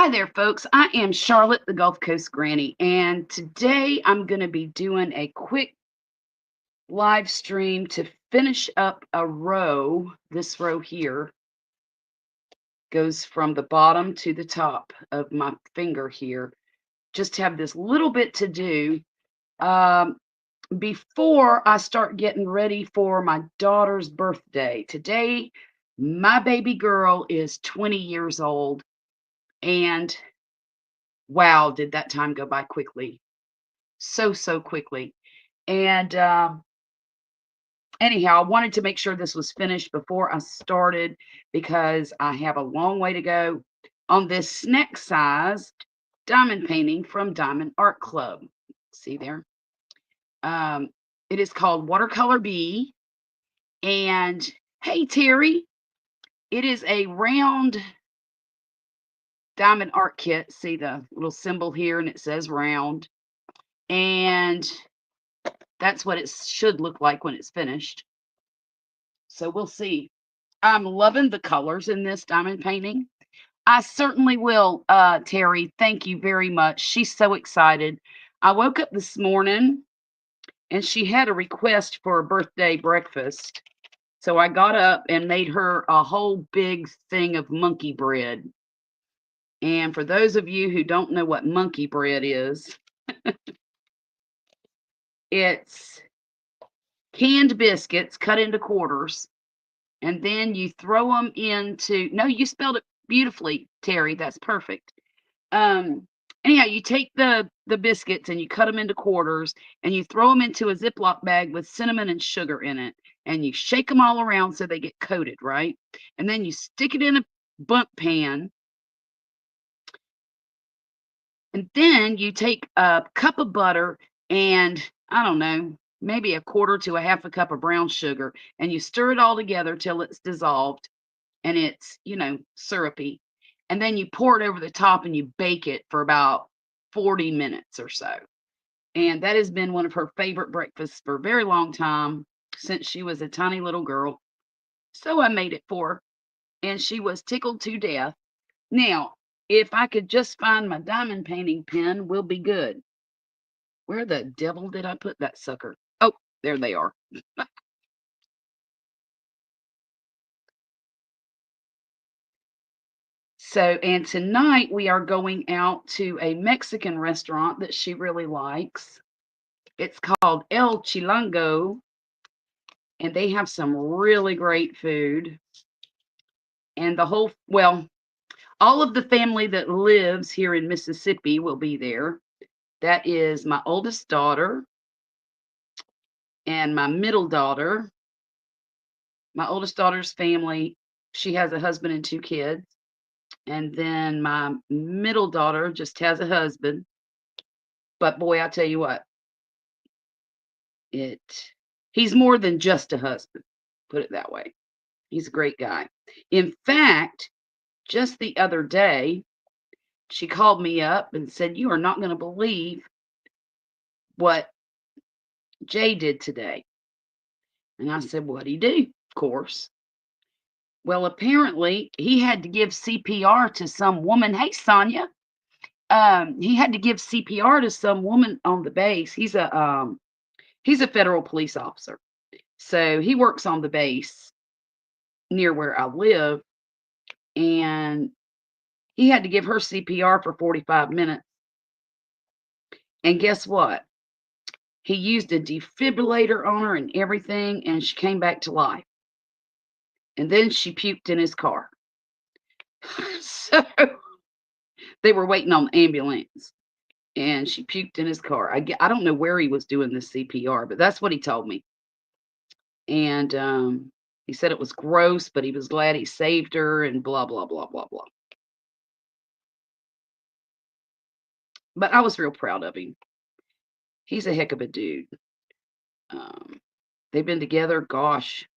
Hi there, folks. I am Charlotte, the Gulf Coast Granny, and today I'm going to be doing a quick live stream to finish up a row. This row here goes from the bottom to the top of my finger here. Just have this little bit to do um, before I start getting ready for my daughter's birthday. Today, my baby girl is 20 years old, and wow, did that time go by quickly. So quickly. And anyhow, I wanted to make sure this was finished before I started because I have a long way to go on this snack sized diamond painting from Diamond Art Club. See there? Um, it is called Watercolor Bee. And hey, Terry, it is a round diamond art kit. See the little symbol here, and it says round. And that's what it should look like when it's finished. So we'll see. I'm loving the colors in this diamond painting. I certainly will, Terry. Thank you very much. She's so excited. I woke up this morning and she had a request for a birthday breakfast. So I got up and made her a whole big thing of monkey bread. And for those of you who don't know what monkey bread is, it's canned biscuits cut into quarters, and then you throw them into, no, you spelled it beautifully, Terry. That's perfect. Anyhow, you take the biscuits and you cut them into quarters and you throw them into a Ziploc bag with cinnamon and sugar in it, and you shake them all around so they get coated, right? And then you stick it in a bundt pan, and then you take a cup of butter and, I don't know, maybe a quarter to a half a cup of brown sugar, and you stir it all together till it's dissolved and it's, syrupy. And then you pour it over the top and you bake it for about 40 minutes or so. And that has been one of her favorite breakfasts for a very long time, since she was a tiny little girl. So I made it for her, and she was tickled to death. Now, if I could just find my diamond painting pen, we'll be good. Where the devil did I put that sucker? Oh, there they are. So, and tonight we are going out to a Mexican restaurant that she really likes. It's called El Chilango, and they have some really great food. And all of the family that lives here in Mississippi will be there. That is my oldest daughter and my middle daughter. My oldest daughter's family, she has a husband and two kids. And then my middle daughter just has a husband. But boy, I tell you what, it he's more than just a husband, put it that way. He's a great guy. In fact, just the other day, she called me up and said, "You are not going to believe what Jay did today." And I said, "What'd he do?" Of course. Well, apparently he had to give CPR to some woman. Hey, Sonia. He had to give CPR to some woman on the base. He's a federal police officer. So he works on the base near where I live, and he had to give her CPR for 45 minutes. And guess what? He used a defibrillator on her and everything, and she came back to life. And then she puked in his car. So they were waiting on the ambulance, and she puked in his car. I don't know where he was doing this CPR, but that's what he told me. And he said it was gross, but he was glad he saved her, and blah blah blah blah blah. But I was real proud of him. He's a heck of a dude. Um, they've been together, gosh,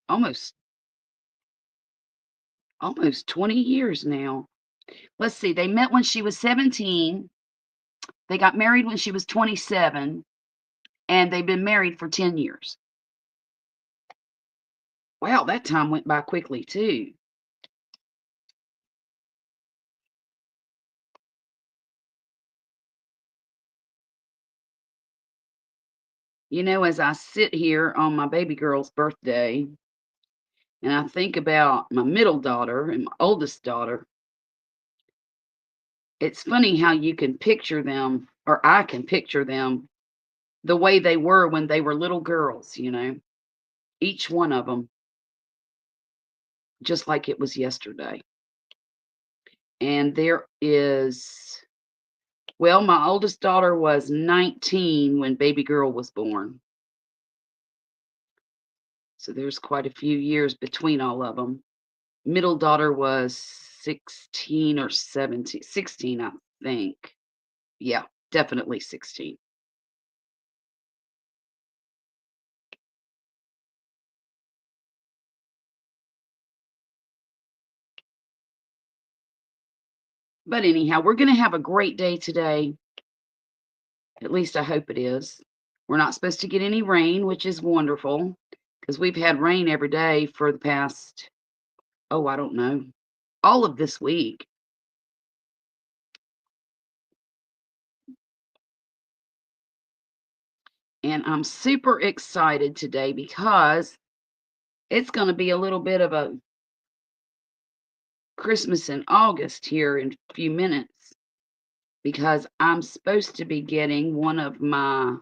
almost 20 years now. Let's see, they met when she was 17. They got married when she was 27, and they've been married for 10 years. Wow, that time went by quickly too. You know, as I sit here on my baby girl's birthday and I think about my middle daughter and my oldest daughter, it's funny how you can picture them, or I can picture them the way they were when they were little girls, you know, each one of them, just like it was yesterday. And there is, well, my oldest daughter was 19 when baby girl was born. So there's quite a few years between all of them. Middle daughter was 16 or 17, 16, I think. Yeah, definitely 16. But anyhow, we're going to have a great day today. At least I hope it is. We're not supposed to get any rain, which is wonderful because we've had rain every day for the past, oh, I don't know, all of this week. And I'm super excited today because it's going to be a little bit of a Christmas in August here in a few minutes because I'm supposed to be getting one of my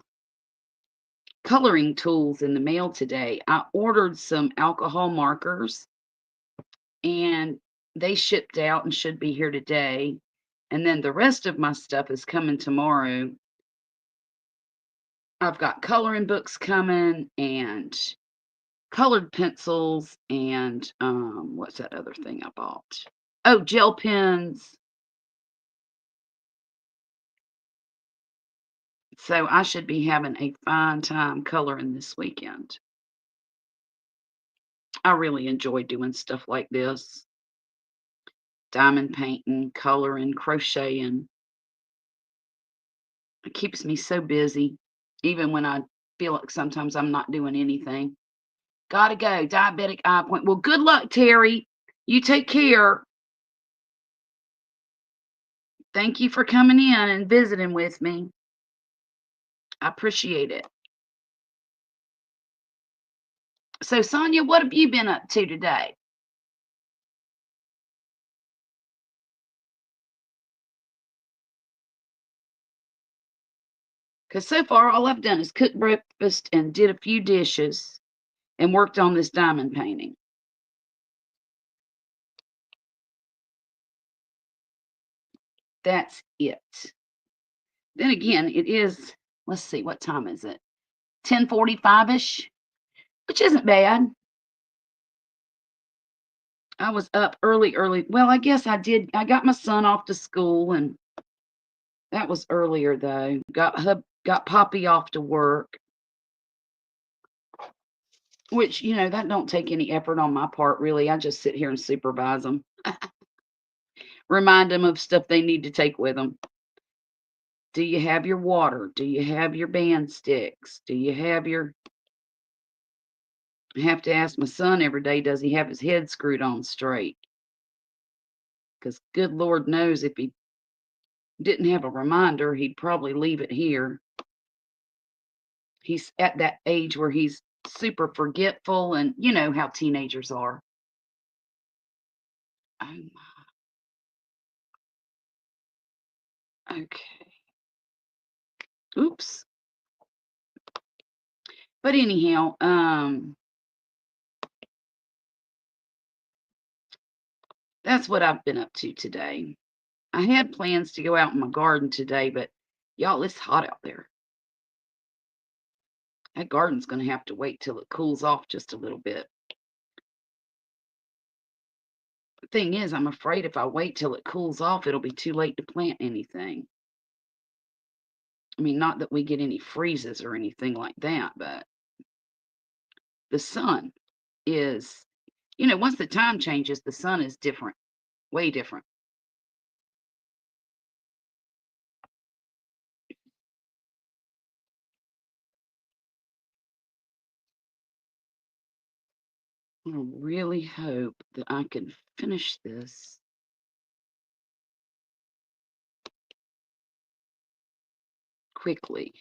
coloring tools in the mail today. I ordered some alcohol markers and they shipped out and should be here today. And then the rest of my stuff is coming tomorrow. I've got coloring books coming and colored pencils and what's that other thing I bought? Oh, gel pens. So I should be having a fine time coloring this weekend. I really enjoy doing stuff like this. Diamond painting, coloring, crocheting. It keeps me so busy, even when I feel like sometimes I'm not doing anything. Gotta go. Diabetic eye appointment. Well, good luck, Terry. You take care. Thank you for coming in and visiting with me. I appreciate it. So, Sonia, what have you been up to today? Because so far, all I've done is cook breakfast and did a few dishes and worked on this diamond painting. That's it. Then again, it is, let's see, what time is it? 10:45-ish, which isn't bad. I was up early, early. Well, I guess I did. I got my son off to school, and that was earlier though. Got Poppy off to work, which that don't take any effort on my part really. I just sit here and supervise them, remind them of stuff they need to take with them. Do you have your water? Do you have your band sticks? Do you have your? I have to ask my son every day, does he have his head screwed on straight? Because good Lord knows if he didn't have a reminder, he'd probably leave it here. He's at that age where he's super forgetful, and you know how teenagers are. Oh my. Okay. Oops. But anyhow, that's what I've been up to today. I had plans to go out in my garden today, but y'all, it's hot out there. That garden's going to have to wait till it cools off just a little bit. The thing is, I'm afraid if I wait till it cools off, it'll be too late to plant anything. I mean, not that we get any freezes or anything like that, but the sun is, once the time changes, the sun is different, way different. I really hope that I can finish this quickly.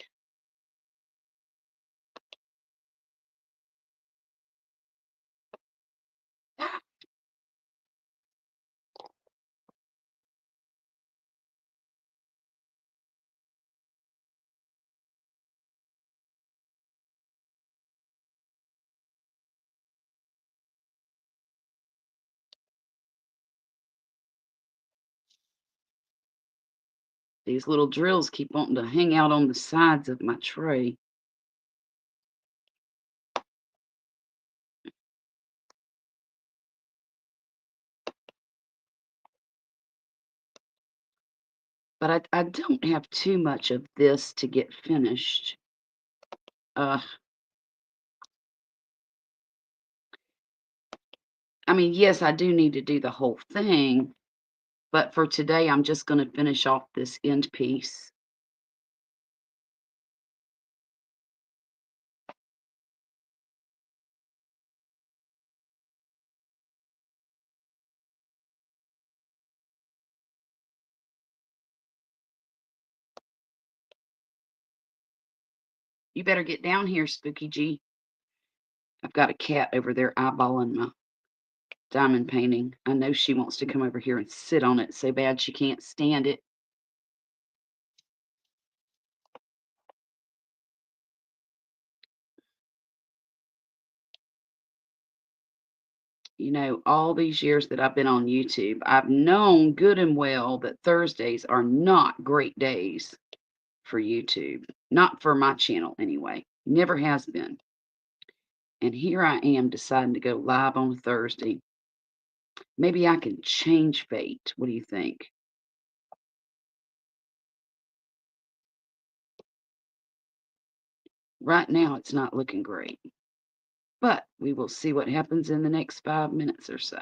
These little drills keep wanting to hang out on the sides of my tray. But I don't have too much of this to get finished. Uh, I mean, yes, I do need to do the whole thing, but for today, I'm just gonna finish off this end piece. You better get down here, Spooky G. I've got a cat over there eyeballing my diamond painting. I know she wants to come over here and sit on it so bad she can't stand it. You know, all these years that I've been on YouTube, I've known good and well that Thursdays are not great days for YouTube. Not for my channel, anyway. Never has been. And here I am deciding to go live on Thursday. Maybe I can change fate. What do you think? Right now, it's not looking great. But we will see what happens in the next 5 minutes or so.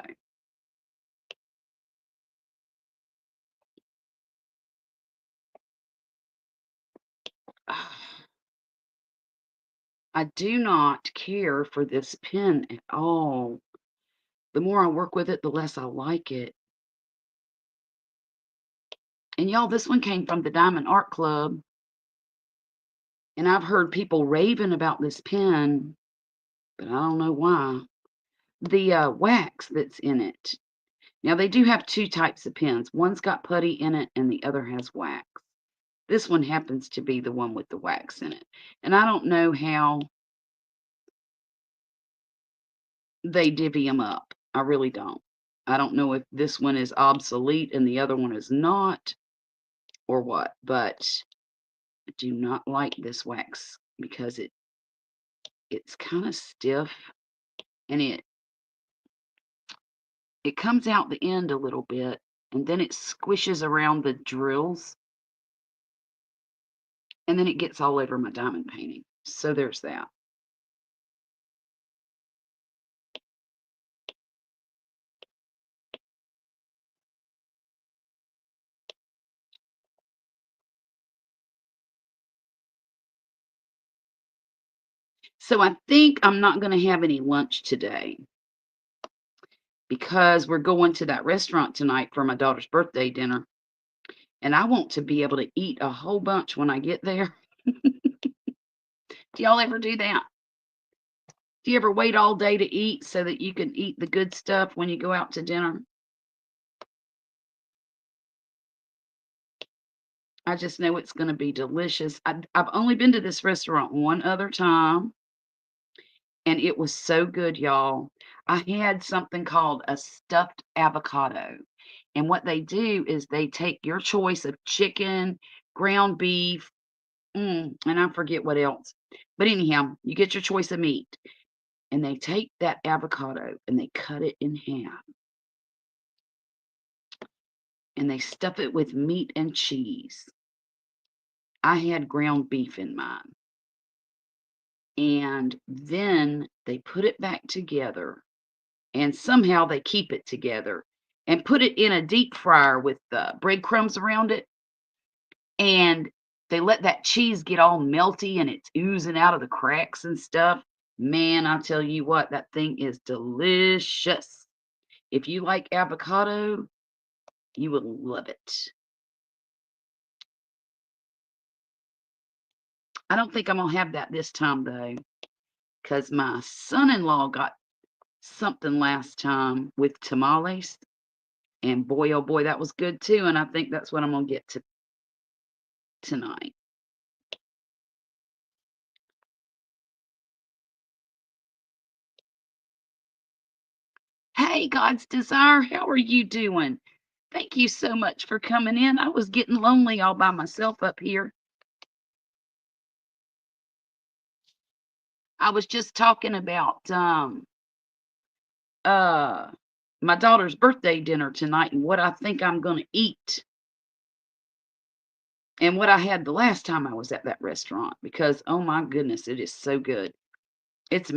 I do not care for this pen at all. The more I work with it, the less I like it. And y'all, this one came from the Diamond Art Club. And I've heard people raving about this pen, but I don't know why. The wax that's in it. Now, they do have two types of pens. One's got putty in it, and the other has wax. This one happens to be the one with the wax in it. And I don't know how they divvy them up. I really don't. I don't know if this one is obsolete and the other one is not, or what, but I do not like this wax because it's kind of stiff, and it comes out the end a little bit, and then it squishes around the drills, and then it gets all over my diamond painting. So there's that. So I think I'm not going to have any lunch today because we're going to that restaurant tonight for my daughter's birthday dinner, and I want to be able to eat a whole bunch when I get there. Do y'all ever do that? Do you ever wait all day to eat so that you can eat the good stuff when you go out to dinner? I just know it's gonna be delicious. I've only been to this restaurant one other time, and it was so good, y'all. I had something called a stuffed avocado, and what they do is they take your choice of chicken, ground beef, and I forget what else. But anyhow, you get your choice of meat, and they take that avocado and they cut it in half, and they stuff it with meat and cheese. I had ground beef in mine. And then they put it back together, and somehow they keep it together and put it in a deep fryer with breadcrumbs around it. And they let that cheese get all melty and it's oozing out of the cracks and stuff. Man, I tell you what, that thing is delicious. If you like avocado, you will love it. I don't think I'm going to have that this time, though, because my son in law got something last time with tamales. And boy, oh boy, that was good too. And I think that's what I'm gonna get to tonight. Hey, God's Desire, how are you doing? Thank you so much for coming in. I was getting lonely all by myself up here. I was just talking about uh my daughter's birthday dinner tonight and what I think I'm going to eat and what I had the last time I was at that restaurant because oh my goodness, it is so good. It's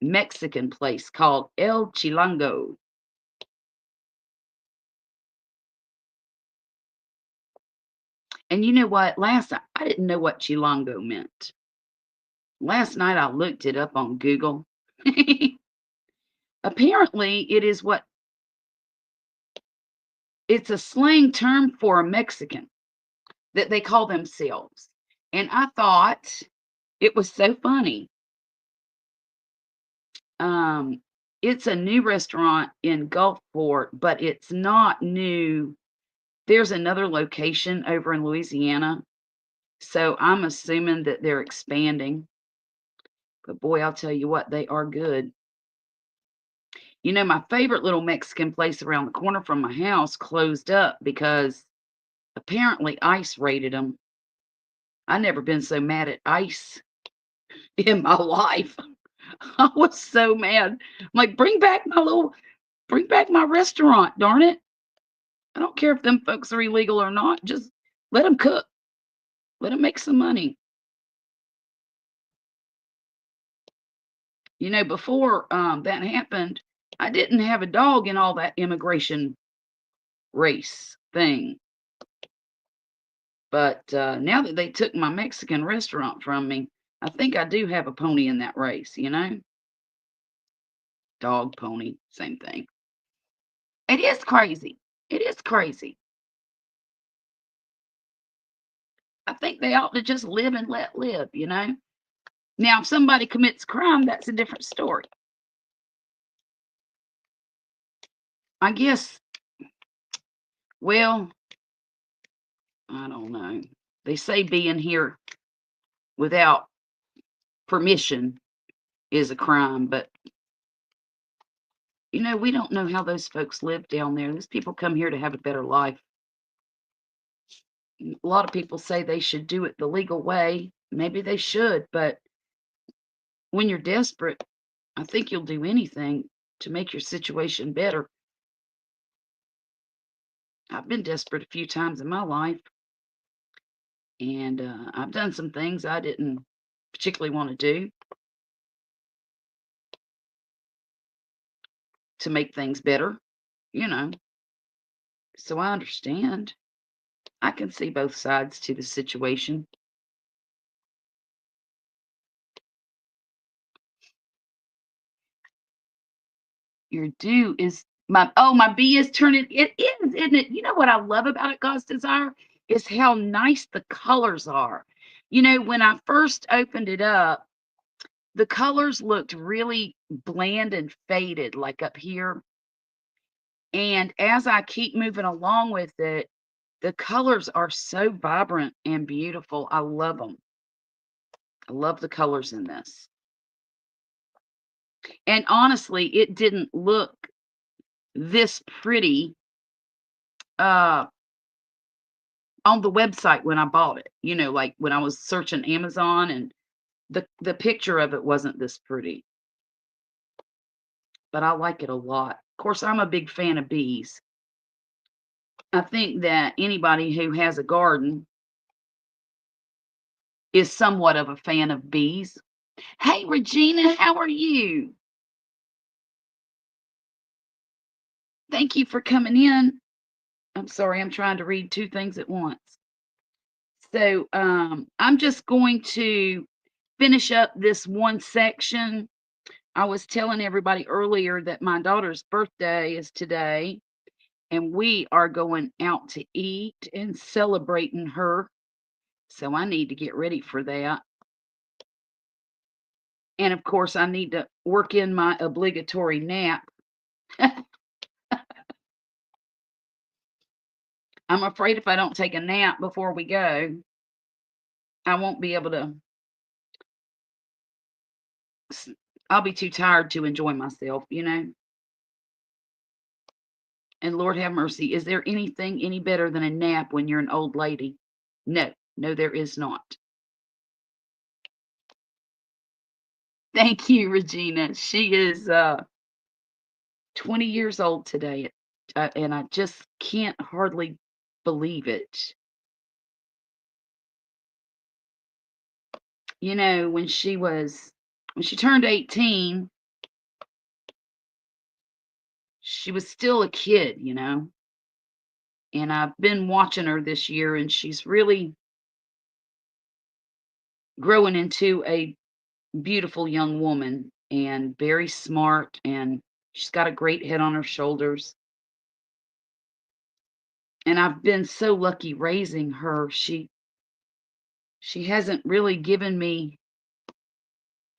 Mexican place called El Chilango. And you know what? Last night I didn't know what Chilango meant. Last night I looked it up on Google. Apparently, it's a slang term for a Mexican that they call themselves. And I thought it was so funny. Um, it's a new restaurant in Gulfport, but it's not new. There's another location over in Louisiana. So I'm assuming that they're expanding. But boy, I'll tell you what, they are good. You know, my favorite little Mexican place around the corner from my house closed up because apparently ICE raided them. I never been so mad at ICE in my life. I was so mad. I'm like, bring back my restaurant, darn it. I don't care if them folks are illegal or not. Just let them cook. Let them make some money. You know, before that happened, I didn't have a dog in all that immigration race thing. But now that they took my Mexican restaurant from me, I think I do have a pony in that race, you know? Dog, pony, same thing. It is crazy. It is crazy. I think they ought to just live and let live, you know? Now, if somebody commits crime, that's a different story. I guess, well, I don't know. They say being here without permission is a crime, but you know, we don't know how those folks live down there. Those people come here to have a better life. A lot of people say they should do it the legal way. Maybe they should, but when you're desperate, I think you'll do anything to make your situation better. I've been desperate a few times in my life, and I've done some things I didn't particularly want to do to make things better, you know. So I understand. I can see both sides to the situation. Your due is my bee is turning. It is, isn't it? You know what I love about it, God's Desire, is how nice the colors are. You know, when I first opened it up, the colors looked really bland and faded, like up here. And as I keep moving along with it, the colors are so vibrant and beautiful. I love them. I love the colors in this. And honestly, it didn't look this pretty uh on the website when I bought it. You know, like when I was searching Amazon and the picture of it wasn't this pretty, but I like it a lot. Of course, I'm a big fan of bees. I think that anybody who has a garden is somewhat of a fan of bees. Hey, Regina, how are you? Thank you for coming in. I'm sorry, I'm trying to read two things at once. So, I'm just going to finish up this one section. I was telling everybody earlier that my daughter's birthday is today, and we are going out to eat and celebrating her. So I need to get ready for that. And of course, I need to work in my obligatory nap. I'm afraid if I don't take a nap before we go, I won't be able to, I'll be too tired to enjoy myself, you know? And Lord have mercy, is there anything any better than a nap when you're an old lady? No, no, there is not. Thank you, Regina. She is 20 years old today, and I just can't hardly believe it. You know, when she turned 18, she was still a kid, you know. And I've been watching her this year, and she's really growing into a beautiful young woman and very smart, and she's got a great head on her shoulders. And I've been so lucky raising her. She hasn't really given me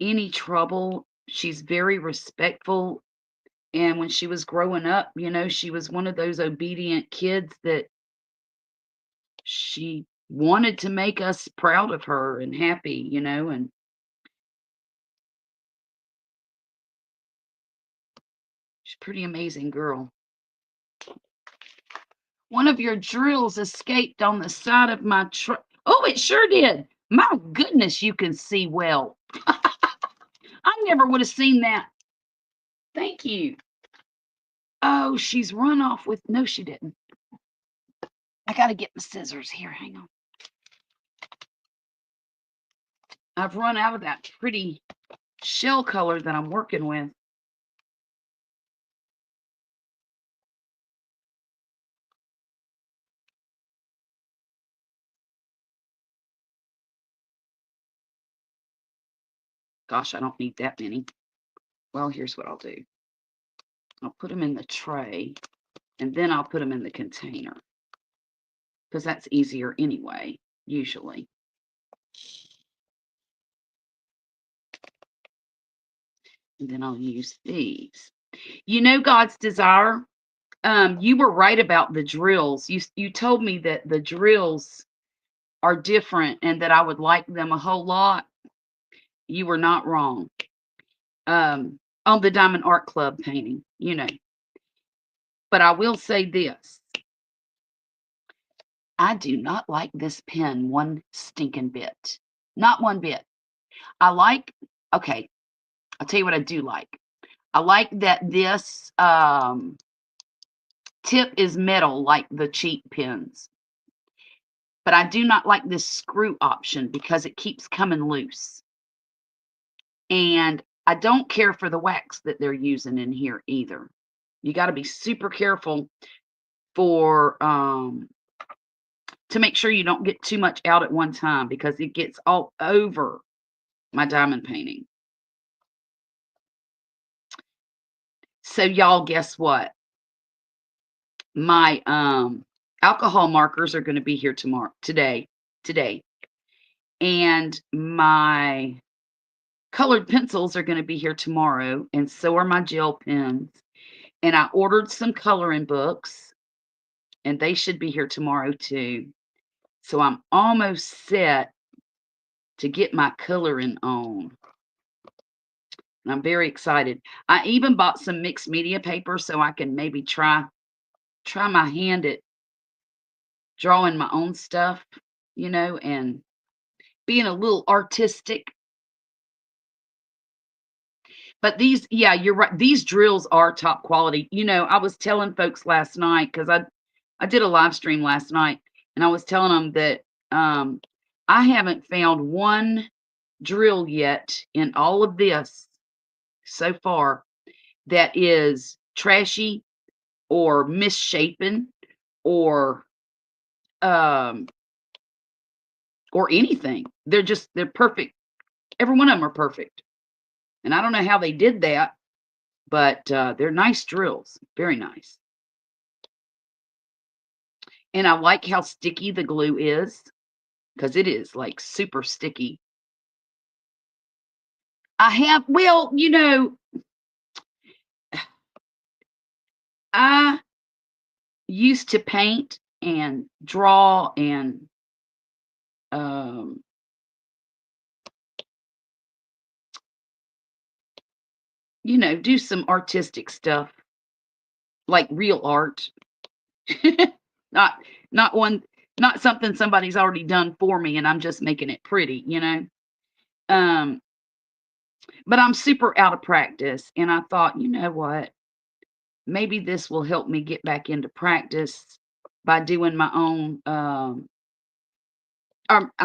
any trouble. She's very respectful. And when she was growing up, you know, she was one of those obedient kids that she wanted to make us proud of her and happy, you know, and she's a pretty amazing girl. One of your drills escaped on the side of my truck. Oh, it sure did. My goodness, you can see well. I never would have seen that. Thank you. Oh, she's run off with, no, she didn't. I got to get my scissors here. Hang on. I've run out of that pretty shell color that I'm working with. Gosh, I don't need that many. Well, here's what I'll do. I'll put them in the tray, and then I'll put them in the container, because that's easier anyway, usually. And then I'll use these. You know, God's desire. You were right about the drills. You told me that the drills are different and that I would like them a whole lot. You were not wrong. On the Diamond Art Club painting, you know. But I will say this. I do not like this pen one stinking bit. Not one bit. I like, okay, I'll tell you what I do like. I like that this tip is metal like the cheap pens. But I do not like this screw option because it keeps coming loose. And I don't care for the wax that they're using in here either. You got to be super careful for to make sure you don't get too much out at one time because it gets all over my diamond painting. So y'all, guess what? My alcohol markers are going to be here today, and my colored pencils are going to be here tomorrow, and so are my gel pens. And I ordered some coloring books, and they should be here tomorrow too. So I'm almost set to get my coloring on. And I'm very excited. I even bought some mixed media paper so I can maybe try my hand at drawing my own stuff, you know, and being a little artistic. But these, yeah, you're right. These drills are top quality. You know, I was telling folks last night because I did a live stream last night, and I was telling them that I haven't found one drill yet in all of this so far that is trashy or misshapen or um or anything. They're perfect. Every one of them are perfect. And I don't know how they did that, but they're nice drills. Very nice. And I like how sticky the glue is because it is like super sticky. Well, you know, I used to paint and draw and um, you know, do some artistic stuff like real art. Not not one not something somebody's already done for me and I'm just making it pretty, you know? Um, but I'm super out of practice, and I thought, "You know what? Maybe this will help me get back into practice by doing my own, I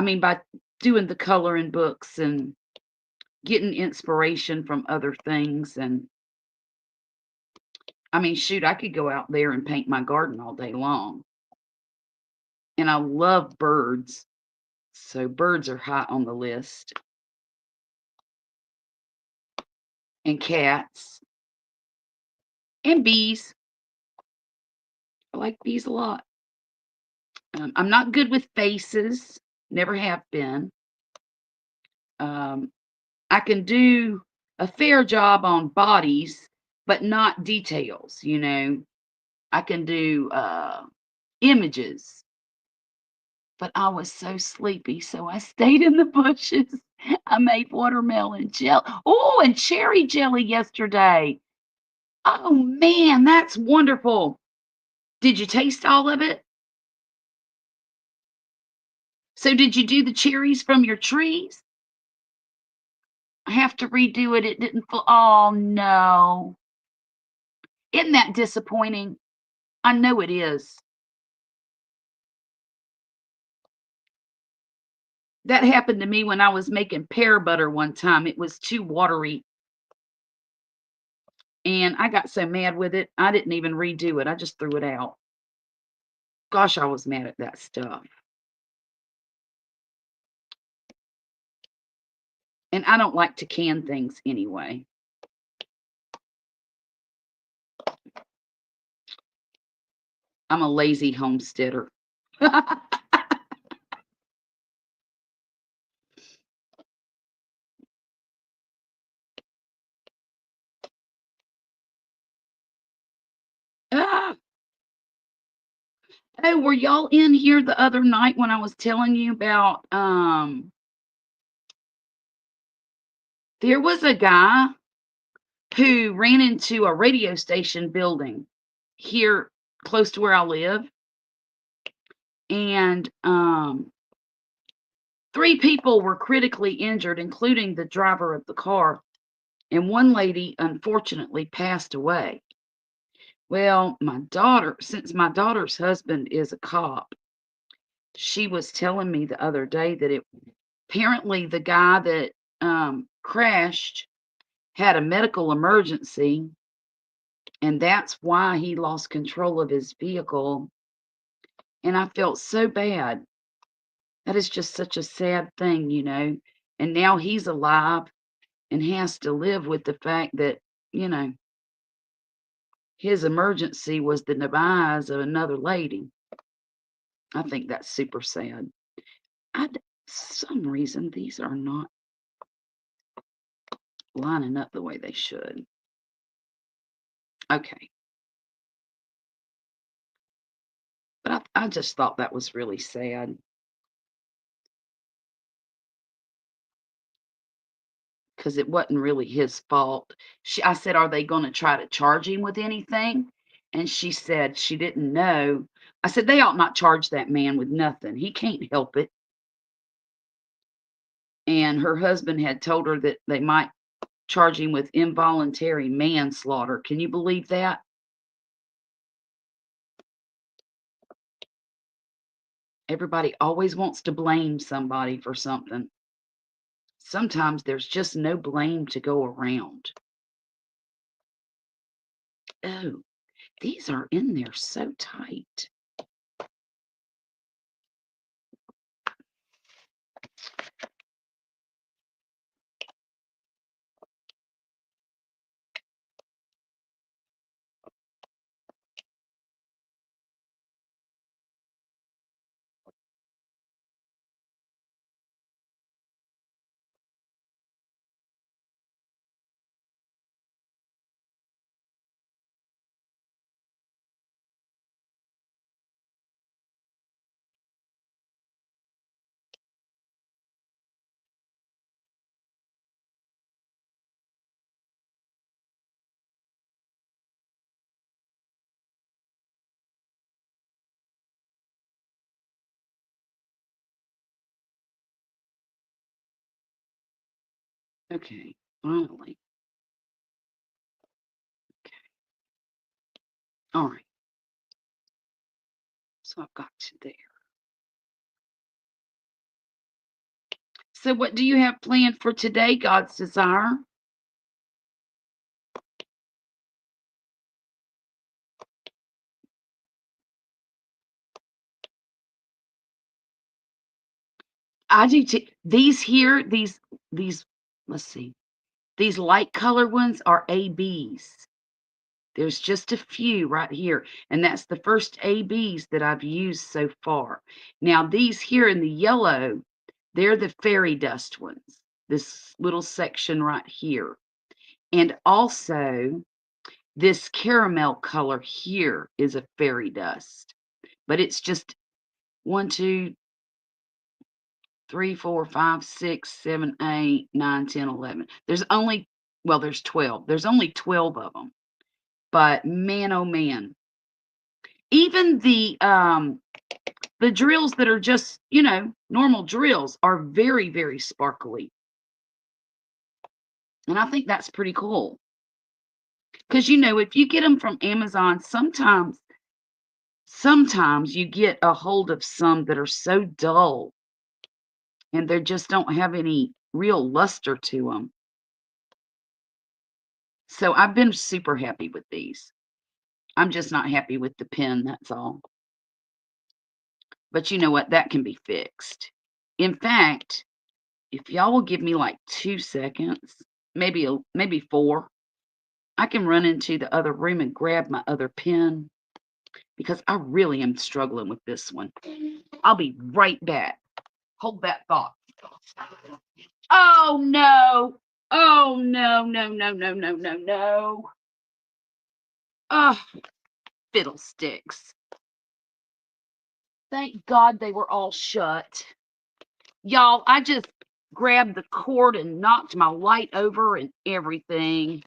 mean, by doing the coloring books and getting inspiration from other things." And I mean, shoot, I could go out there and paint my garden all day long. And I love birds, so birds are high on the list, and cats, and bees. I like bees a lot. I'm not good with faces, never have been. Um, I can do a fair job on bodies, but not details, you know. I can do images, but I was so sleepy, so I stayed in the bushes. I made watermelon jelly. Oh, and cherry jelly yesterday. Oh man, that's wonderful. Did you taste all of it? So did you do the cherries from your trees? I have to redo it. It didn't fall. Oh no. Isn't that disappointing? I know it is. That happened to me when I was making pear butter one time. It was too watery, and I got so mad with it, I didn't even redo it. I just threw it out. Gosh, I was mad at that stuff. And I don't like to can things anyway. I'm a lazy homesteader. Ah, oh, were y'all in here the other night when I was telling you about there was a guy who ran into a radio station building here close to where I live, and 3 people were critically injured, including the driver of the car, and one lady unfortunately passed away. Well, since my daughter's husband is a cop, she was telling me the other day that it apparently the guy that crashed had a medical emergency, and that's why he lost control of his vehicle. And I felt so bad. That is just such a sad thing, you know. And now he's alive and has to live with the fact that, you know, his emergency was the demise of another lady. I think that's super sad. Some reason these are not lining up the way they should. Okay. But I just thought that was really sad because it wasn't really his fault. I said, "Are they going to try to charge him with anything?" And she said she didn't know. I said, "They ought not charge that man with nothing. He can't help it." And her husband had told her that they might charge him with involuntary manslaughter. Can you believe that? Everybody always wants to blame somebody for something. Sometimes there's just no blame to go around. Oh, these are in there so tight. Okay, finally. Okay. All right. So I've got to there. So what do you have planned for today, God's desire? I do too. These here, these, let's see, these light color ones are ABs. There's just a few right here, and that's the first ABs that I've used so far. Now these here in the yellow, they're the fairy dust ones, this little section right here. And also this caramel color here is a fairy dust, but it's just 1, 2, 3, 4, 5, 6, 7, 8, 9, 10, 11. There's only, well, there's 12. There's only 12 of them. But man, oh man. Even the drills that are just, normal drills are very, very sparkly. And I think that's pretty cool. Because if you get them from Amazon, sometimes you get a hold of some that are so dull and they just don't have any real luster to them. So I've been super happy with these. I'm just not happy with the pen, that's all. But you know what? That can be fixed. In fact, if y'all will give me like 2 seconds, maybe 4, I can run into the other room and grab my other pen because I really am struggling with this one. I'll be right back. Hold that thought. Oh no. Oh no, no, no, no, no, no, no. Oh, fiddlesticks. Thank God they were all shut. Y'all, I just grabbed the cord and knocked my light over and everything.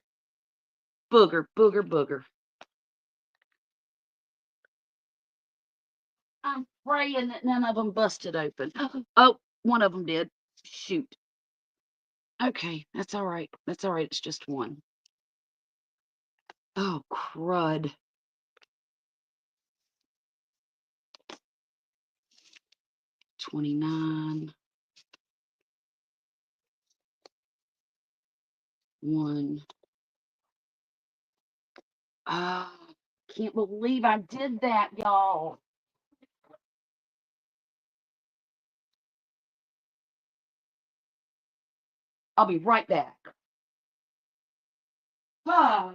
Booger, booger, booger. I'm praying that none of them busted open. Oh, one of them did. Shoot. Okay, that's all right. That's all right. It's just one. Oh, crud. 29. 1. Ah, can't believe I did that, y'all. I'll be right back. Ah.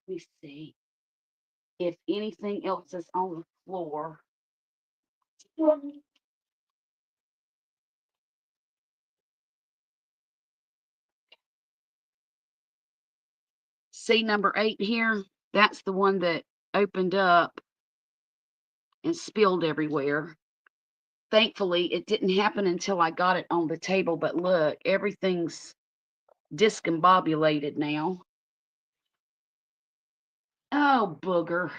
Let me see if anything else is on the floor. See number 8 here? That's the one that opened up and spilled everywhere. Thankfully, it didn't happen until I got it on the table, but look, everything's discombobulated now. Oh, booger.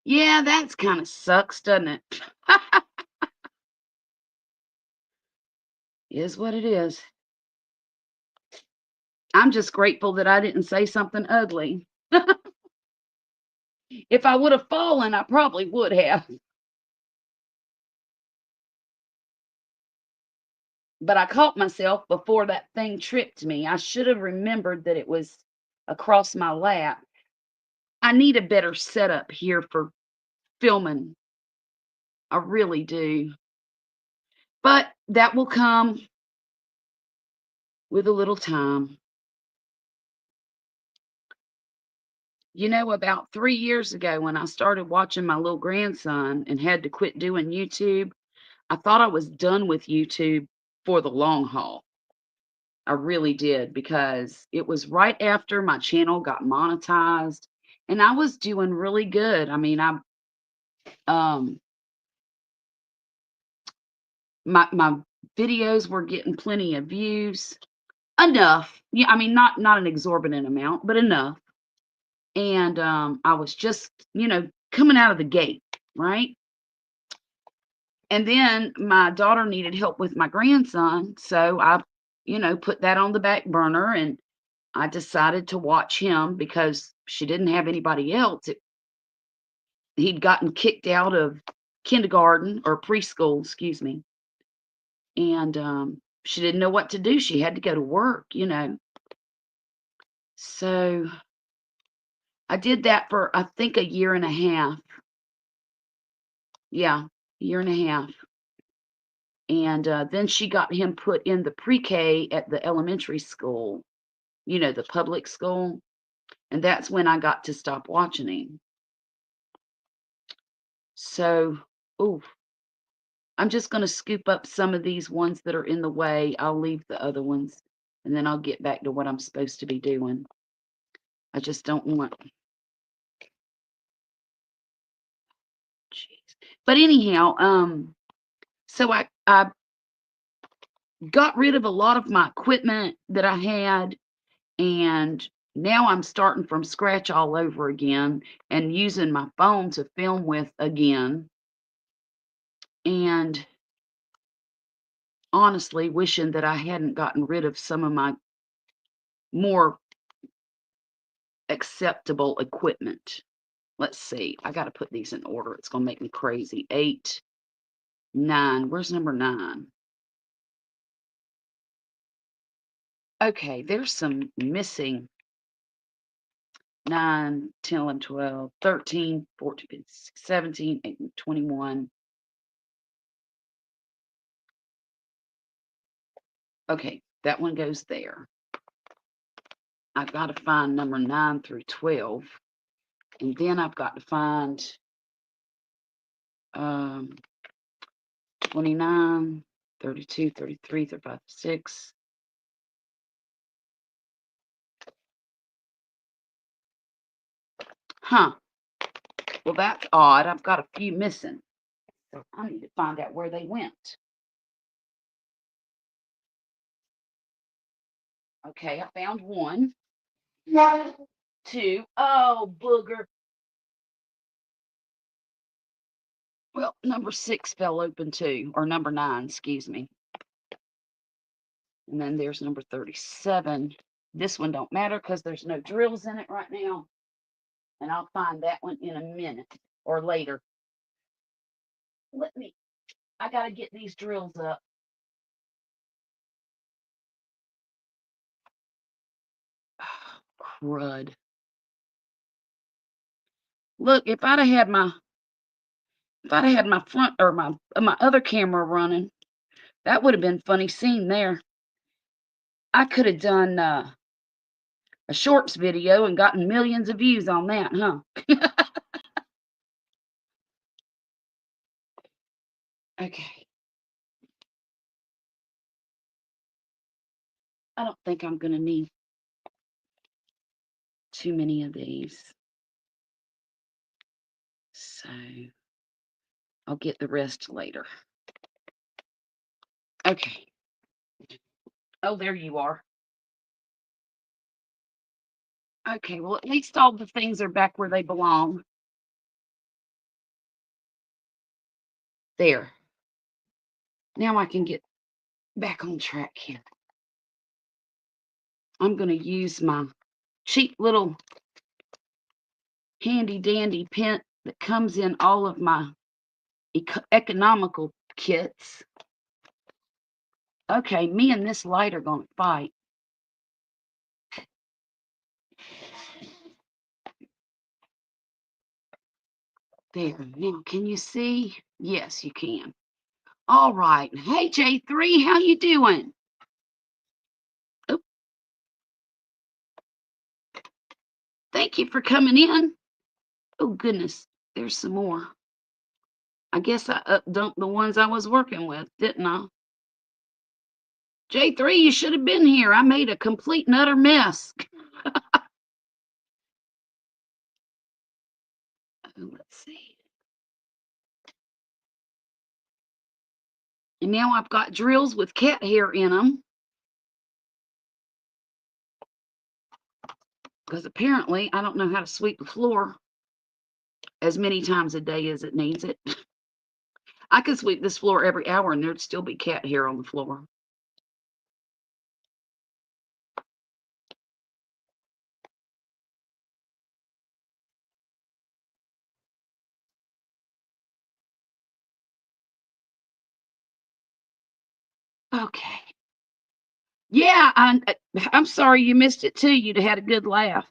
Yeah, that's kind of sucks, doesn't it? Is what it is. I'm just grateful that I didn't say something ugly. If I would have fallen, I probably would have. But I caught myself before that thing tripped me. I should have remembered that it was across my lap. I need a better setup here for filming. I really do. But that will come with a little time. About 3 years ago when I started watching my little grandson and had to quit doing YouTube, I thought I was done with YouTube for the long haul. I really did because it was right after my channel got monetized and I was doing really good. I mean, Um, my videos were getting plenty of views, enough. Yeah, I mean, not an exorbitant amount, but enough. And I was just, coming out of the gate, right? And then my daughter needed help with my grandson, so I, put that on the back burner, and I decided to watch him because she didn't have anybody else. He'd gotten kicked out of kindergarten or preschool, excuse me, and she didn't know what to do. She had to go to work. So I did that for, I think, a year and a half. Yeah, year and a half. And then she got him put in the pre-K at the elementary school, the public school. And that's when I got to stop watching him. So, oh, I'm just going to scoop up some of these ones that are in the way. I'll leave the other ones, and then I'll get back to what I'm supposed to be doing. I just don't want. Jeez. But anyhow, so I got rid of a lot of my equipment that I had, and now I'm starting from scratch all over again and using my phone to film with again. And honestly, wishing that I hadn't gotten rid of some of my more acceptable equipment. Let's see. I got to put these in order. It's going to make me crazy. 8, 9. Where's number 9? Okay, there's some missing. 9, 10, 11, 12, 13, 14, 15, 16, 17, 18, 21. Okay, that one goes there. I've got to find number 9 through 12. And then I've got to find 29, 32, 33, 35, 6. Huh. Well, that's odd. I've got a few missing. So I need to find out where they went. Okay, I found 1. 2. Oh, booger. Well, number 6 fell open too, or number 9, excuse me. And then there's number 37. This one don't matter because there's no drills in it right now. And I'll find that one in a minute or later. I got to get these drills up. Oh, crud. Look, if I'd have had my front or my other camera running, that would have been funny scene there. I could have done a shorts video and gotten millions of views on that, huh? Okay. I don't think I'm going to need too many of these. So I'll get the rest later. Okay. Oh, there you are. Okay, well, at least all the things are back where they belong. There. Now I can get back on track here. I'm going to use my cheap little handy dandy pen that comes in all of my economical kits. Okay, me and this light are going to fight. There. Now, can you see? Yes, you can. All right. Hey, J3, how you doing? Oh, thank you for coming in. Oh, goodness. There's some more. I guess I updumped the ones I was working with, didn't I? J3, you should have been here. I made a complete and utter mess. Oh, let's see. And now I've got drills with cat hair in them. Because apparently I don't know how to sweep the floor as many times a day as it needs it. I could sweep this floor every hour and there'd still be cat hair on the floor. Okay. Yeah, I'm sorry you missed it too. You'd had a good laugh.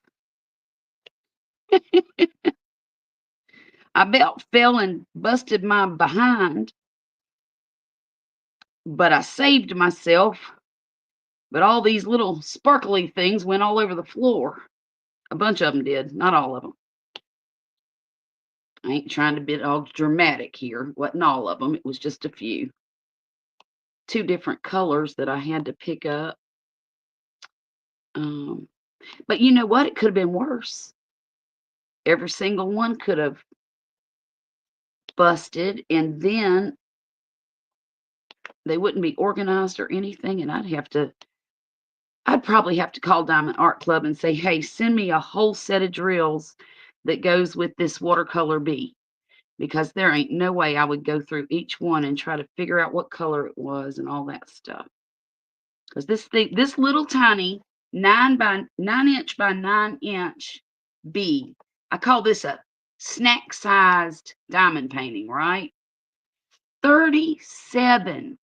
I about fell and busted my behind, but I saved myself. But all these little sparkly things went all over the floor. A bunch of them did, not all of them. I ain't trying to be all dramatic here. Wasn't all of them. It was just a few. Two different colors that I had to pick up. Um, but you know what? It could have been worse. Every single one could have busted, and then they wouldn't be organized or anything, and I'd probably have to call Diamond Art Club and say, "Hey, send me a whole set of drills that goes with this watercolor bee," because there ain't no way I would go through each one and try to figure out what color it was and all that stuff. Because this little tiny 9 inch by 9 inch bee, I call this a snack sized diamond painting, right? 37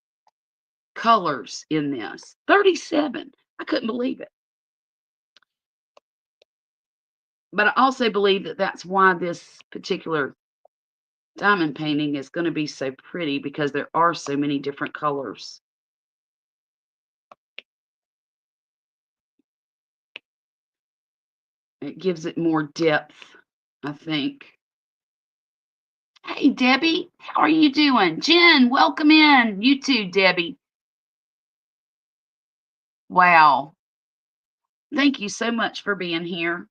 colors in this. 37. I couldn't believe it. But I also believe that that's why this particular diamond painting is going to be so pretty, because there are so many different colors. It gives it more depth, I think. Hey, Debbie, how are you doing? Jen, welcome in. You too, Debbie. Wow. Thank you so much for being here.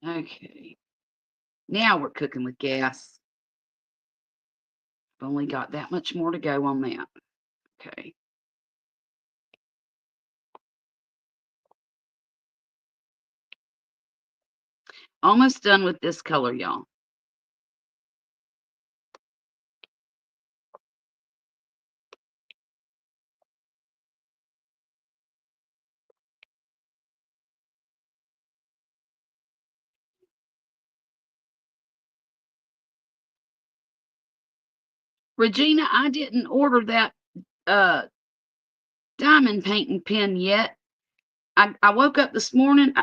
Okay. Now we're cooking with gas. I've only got that much more to go on that. Okay. Almost done with this color, y'all. Regina, I didn't order that uh diamond painting pen yet. I woke up this morning,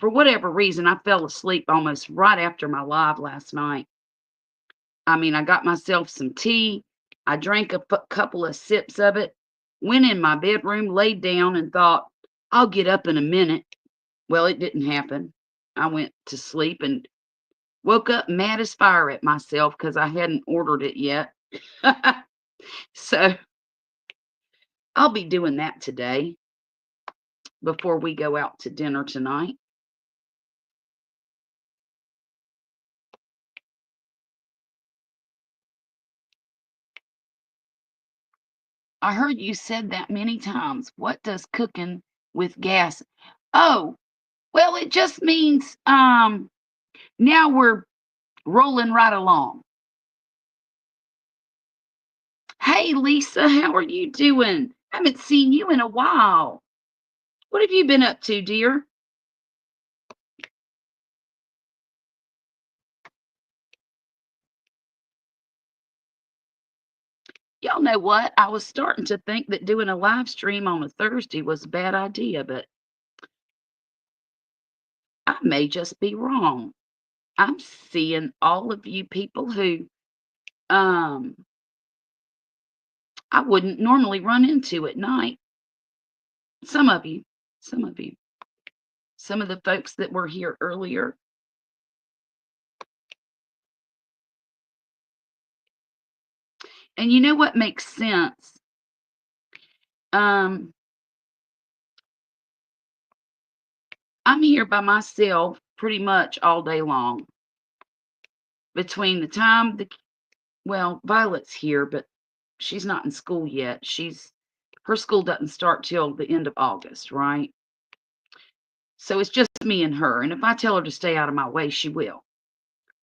for whatever reason, I fell asleep almost right after my live last night. I mean, I got myself some tea. I drank a couple of sips of it, went in my bedroom, laid down, and thought, I'll get up in a minute. Well, it didn't happen. I went to sleep and woke up mad as fire at myself because I hadn't ordered it yet. So I'll be doing that today before we go out to dinner tonight. I heard you said that many times. What does cooking with gas? Oh, well, it just means now we're rolling right along. Hey, Lisa, how are you doing? Haven't seen you in a while. What have you been up to, dear? Y'all know what? I was starting to think that doing a live stream on a Thursday was a bad idea, but I may just be wrong. I'm seeing all of you people who um I wouldn't normally run into at night. Some of you, some of you, some of the folks that were here earlier. And you know what makes sense? Um, I'm here by myself pretty much all day long. Between the time well, Violet's here, but she's not in school yet. Her school doesn't start till the end of August, right? So it's just me and her. And if I tell her to stay out of my way, she will.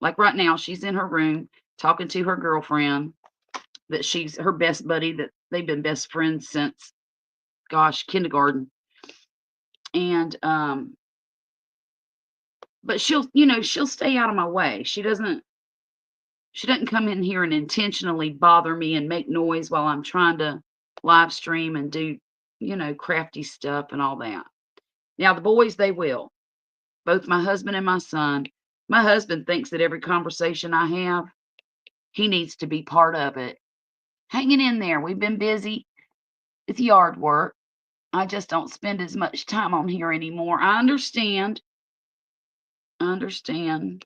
Like right now, she's in her room talking to her girlfriend that she's her best buddy, that they've been best friends since, gosh, kindergarten. And but she'll stay out of my way. She doesn't come in here and intentionally bother me and make noise while I'm trying to live stream and do, crafty stuff and all that. Now the boys, they will. Both my husband and my son. My husband thinks that every conversation I have, he needs to be part of it. Hanging in there. We've been busy with yard work. I just don't spend as much time on here anymore. I understand. I understand.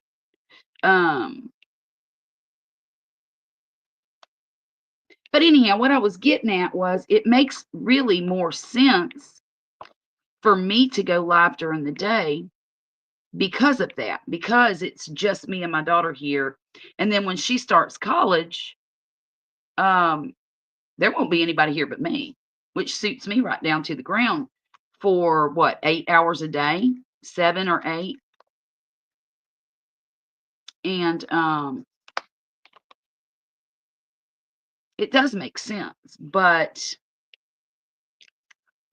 Um, but anyhow, what I was getting at was it makes really more sense for me to go live during the day because of that, because it's just me and my daughter here. And then when she starts college, um, there won't be anybody here but me, which suits me right down to the ground for what, 8 hours a day, 7 or 8. And it does make sense, but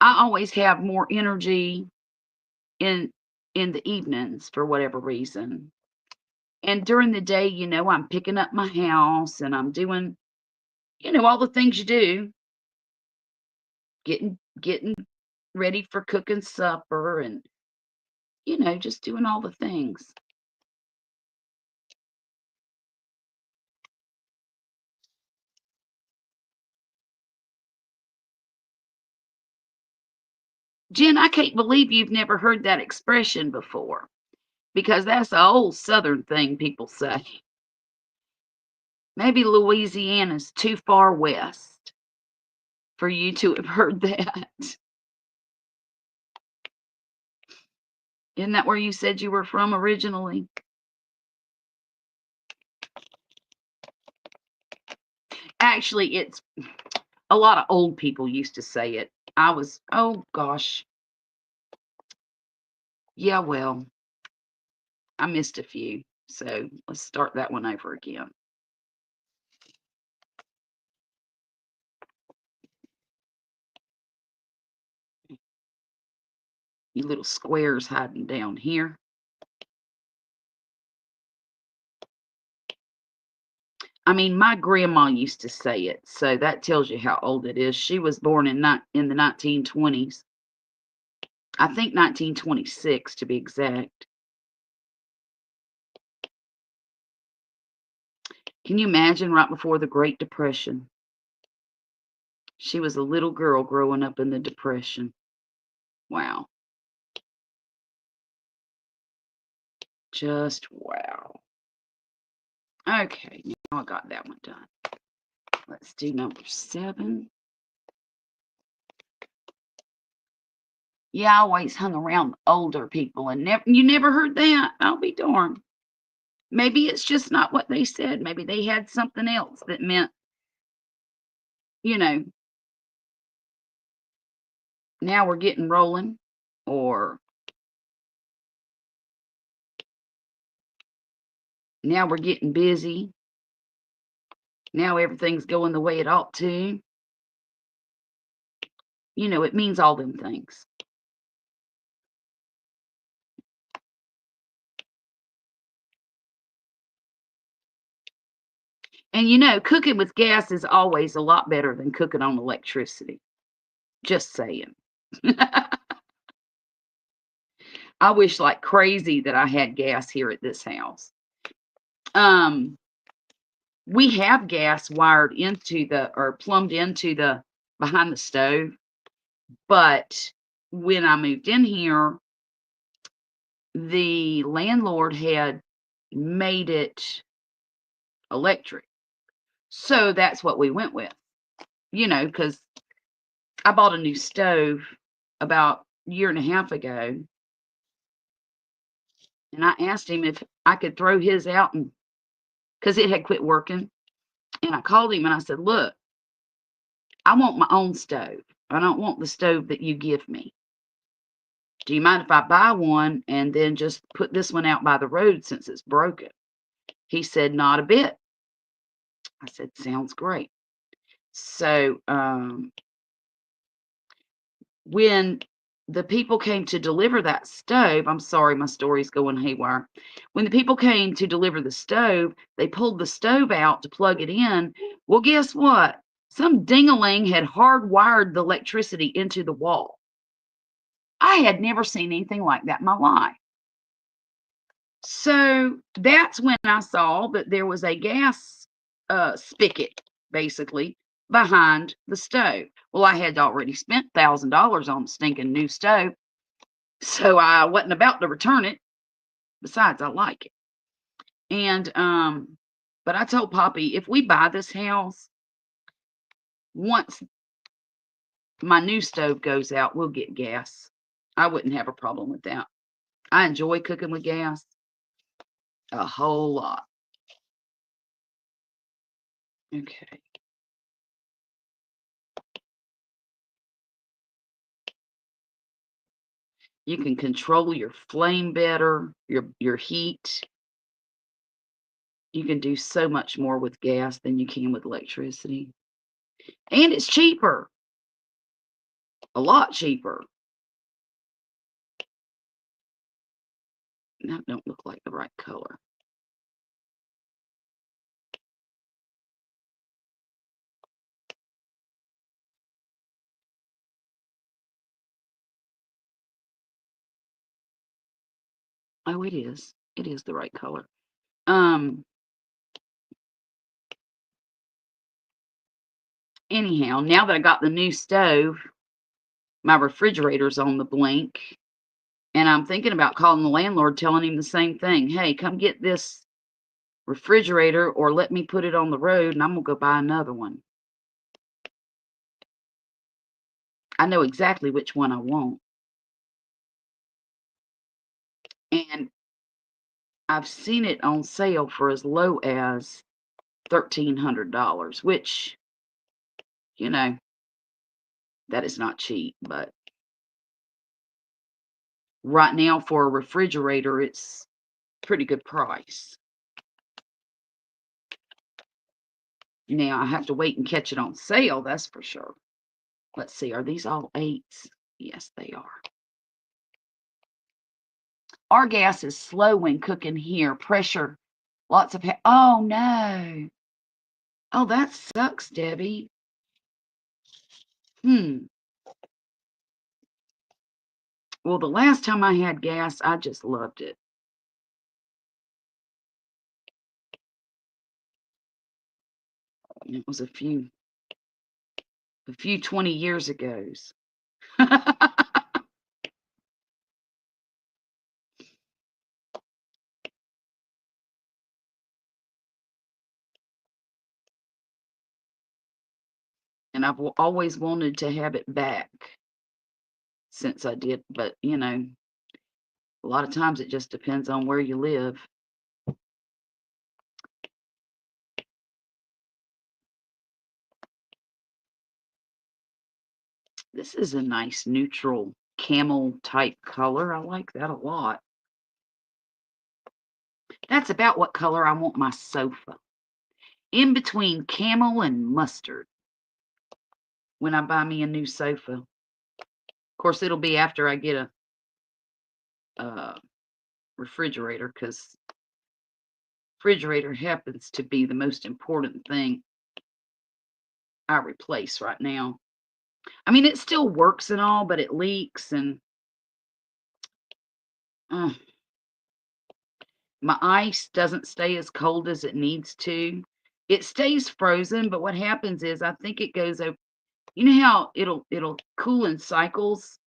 I always have more energy in the evenings for whatever reason. And during the day, I'm picking up my house and I'm doing, all the things you do, getting ready for cooking supper and, just doing all the things. Jen, I can't believe you've never heard that expression before because that's an old Southern thing people say. Maybe Louisiana's too far west for you to have heard that. Isn't that where you said you were from originally? Actually, it's a lot of old people used to say it. Oh gosh. Yeah, well, I missed a few. So let's start that one over again. You little squares hiding down here. I mean, my grandma used to say it, so that tells you how old it is. She was born in the 1920s. I think 1926 to be exact. Can you imagine right before the Great Depression? She was a little girl growing up in the Depression. Wow. Just wow. Okay, now I got that one done. Let's do number 7. Yeah, I always hung around older people and you never heard that. I'll be darned. Maybe it's just not what they said. Maybe they had something else that meant, you know, now we're getting rolling, or now we're getting busy. Now everything's going the way it ought to. It means all them things. And cooking with gas is always a lot better than cooking on electricity. Just saying. I wish like crazy that I had gas here at this house. We have gas wired into or plumbed into the behind the stove, but when I moved in here, the landlord had made it electric. So that's what we went with, because I bought a new stove about a year and a half ago, And I asked him if I could throw his out, and because it had quit working. And I called him and I said, "Look, I want my own stove. I don't want the stove that you give me. Do you mind if I buy one and then just put this one out by the road since it's broken?" He said, "Not a bit." I said, "Sounds great." So when the people came to deliver that stove, I'm sorry, my story's going haywire. When the people came to deliver the stove, they pulled the stove out to plug it in. Well, guess what? Some dingaling had hardwired the electricity into the wall. I had never seen anything like that in my life. So that's when I saw that there was a gas spigot, basically, behind the stove. Well, I had already spent $1,000 on the stinking new stove, so I wasn't about to return it. Besides, I like it. And but I told Poppy, if we buy this house, once my new stove goes out, we'll get gas. I wouldn't have a problem with that. I enjoy cooking with gas a whole lot. Okay. You can control your flame better, your heat. You can do so much more with gas than you can with electricity. And it's cheaper, a lot cheaper. That don't look like the right color. Oh, it is. It is the right color. Anyhow, now that I got the new stove, my refrigerator's on the blink, and I'm thinking about calling the landlord, telling him the same thing. Hey, come get this refrigerator or let me put it on the road and I'm gonna go buy another one. I know exactly which one I want. And I've seen it on sale for as low as $1,300, which, you know, that is not cheap, but right now for a refrigerator, it's a pretty good price. Now I have to wait and catch it on sale, that's for sure. Let's see, are these all 8s? Yes, they are. Our gas is slow when cooking here. Pressure, lots of oh no. Oh, that sucks, Debbie. Well, the last time I had gas, I just loved it. It was a few 20 years ago's. And I've always wanted to have it back since I did, but you know, a lot of times it just depends on where you live. This is a nice neutral camel type color. I like that a lot. That's about what color I want my sofa. In between camel and mustard when I buy me a new sofa. Of course, it'll be after I get a refrigerator, because refrigerator happens to be the most important thing I replace right now. I mean, it still works and all, but it leaks and uh, my ice doesn't stay as cold as it needs to. It stays frozen, but what happens is I think it goes over. You know how it'll cool in cycles,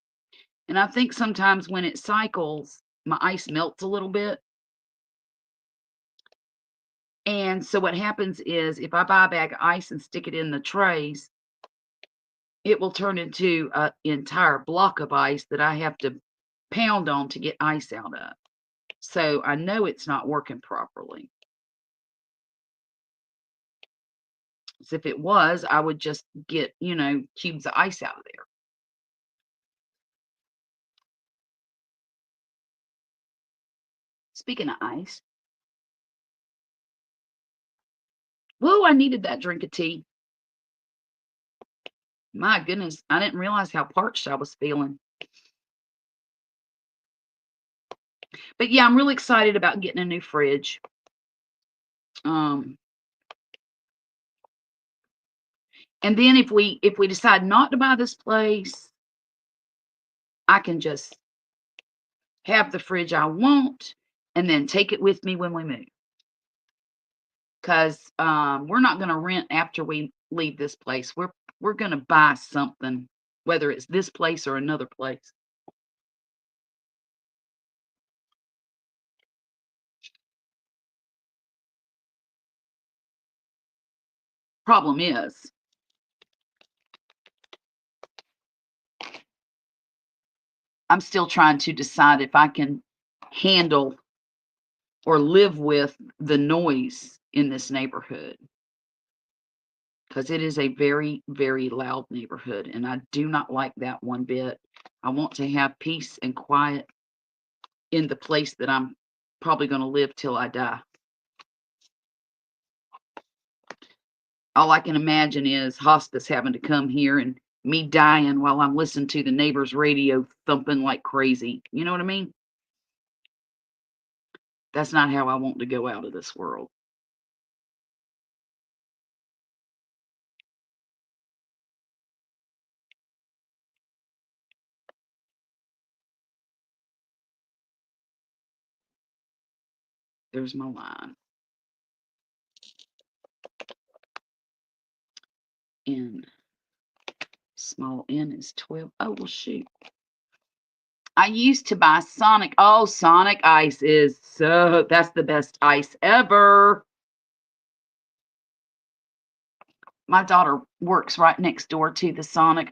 and I think sometimes when it cycles, my ice melts a little bit. And so what happens is if I buy a bag of ice and stick it in the trays, it will turn into an entire block of ice that I have to pound on to get ice out of. So I know it's not working properly. As if it was, I would just get, cubes of ice out of there. Speaking of ice, whoa, I needed that drink of tea. My goodness, I didn't realize how parched I was feeling. But yeah, I'm really excited about getting a new fridge. And then if we decide not to buy this place, I can just have the fridge I want and then take it with me when we move. Because we're not going to rent after we leave this place. We're going to buy something, whether it's this place or another place. Problem is, I'm still trying to decide if I can handle or live with the noise in this neighborhood, because it is a very, very loud neighborhood, and I do not like that one bit. I want to have peace and quiet in the place that I'm probably going to live till I die. All I can imagine is hospice having to come here and me dying while I'm listening to the neighbor's radio thumping like crazy. You know what I mean? That's not how I want to go out of this world. There's my line. N. Small n is 12. Oh, well, shoot. I used to buy Sonic. Oh, Sonic ice is that's the best ice ever. My daughter works right next door to the Sonic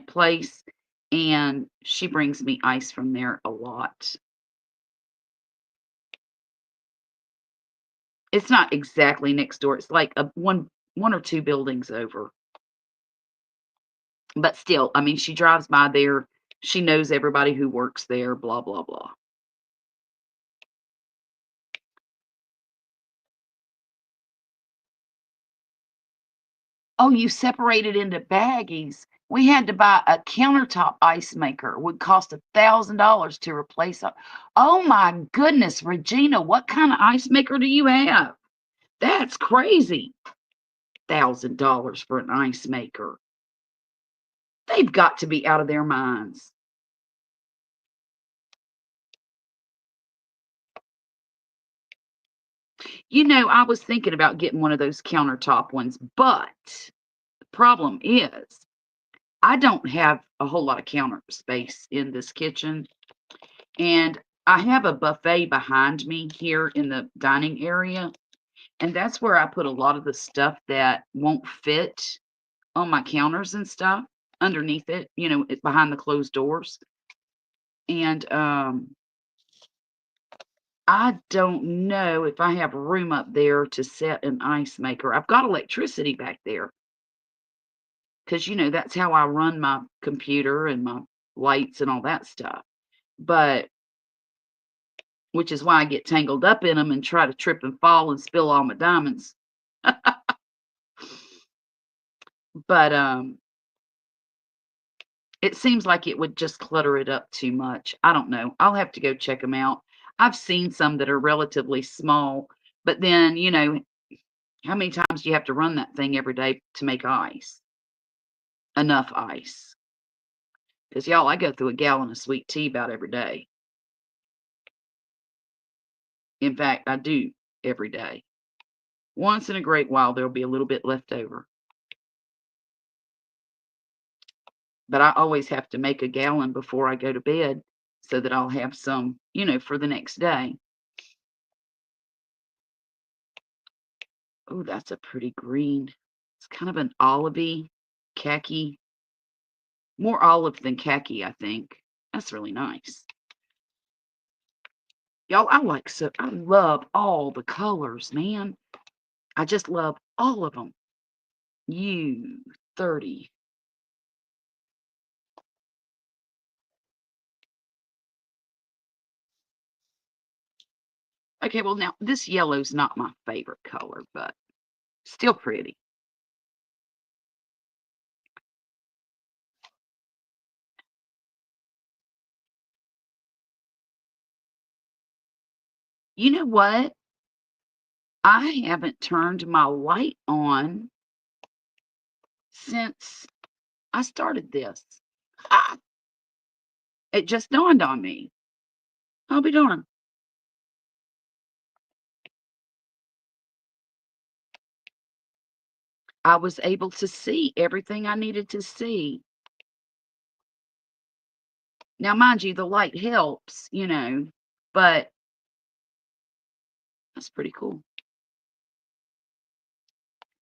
place, and she brings me ice from there a lot. It's not exactly next door. It's like one or two buildings over. But still, I mean, she drives by there. She knows everybody who works there, blah, blah, blah. Oh, you separate it into baggies. We had to buy a countertop ice maker. It would cost $1,000 to replace it. Oh my goodness, Regina, what kind of ice maker do you have? That's crazy. $1,000 for an ice maker. They've got to be out of their minds. I was thinking about getting one of those countertop ones, but the problem is I don't have a whole lot of counter space in this kitchen. And I have a buffet behind me here in the dining area. And that's where I put a lot of the stuff that won't fit on my counters and stuff underneath it, behind the closed doors. And I don't know if I have room up there to set an ice maker. I've got electricity back there because, that's how I run my computer and my lights and all that stuff. But which is why I get tangled up in them and try to trip and fall and spill all my diamonds. But it seems like it would just clutter it up too much. I don't know. I'll have to go check them out. I've seen some that are relatively small, but then, how many times do you have to run that thing every day to make ice? Enough ice. Because, y'all, I go through a gallon of sweet tea about every day. In fact, I do every day. Once in a great while, there'll be a little bit left over. But I always have to make a gallon before I go to bed so that I'll have some, for the next day. Oh, that's a pretty green. It's kind of an olivey, khaki, more olive than khaki, I think. That's really nice. Y'all, I love all the colors, man. I just love all of them. You 30. Okay, well, now this yellow's not my favorite color, but still pretty. You know what? I haven't turned my light on since I started this. Ah, it just dawned on me. I'll be darned. I was able to see everything I needed to see. Now, mind you, the light helps, but that's pretty cool.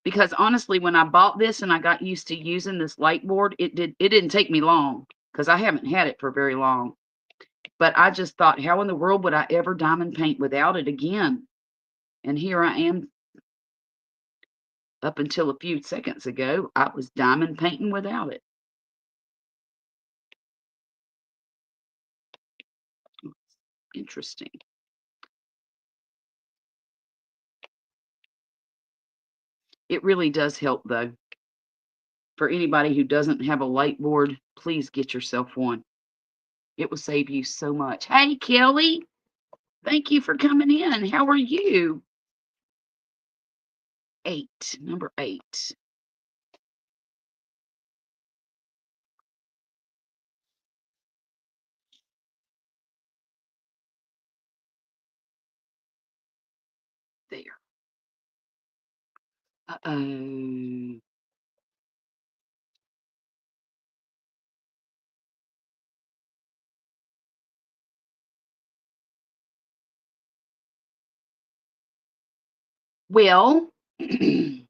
Because honestly, when I bought this and I got used to using this light board, it didn't take me long because I haven't had it for very long. But I just thought, how in the world would I ever diamond paint without it again? And here I am. Up until a few seconds ago, I was diamond painting without it. Interesting. It really does help, though. For anybody who doesn't have a light board, please get yourself one. It will save you so much. Hey, Kelly, thank you for coming in. How are you? 8, number 8. There. Uh-oh. Well, the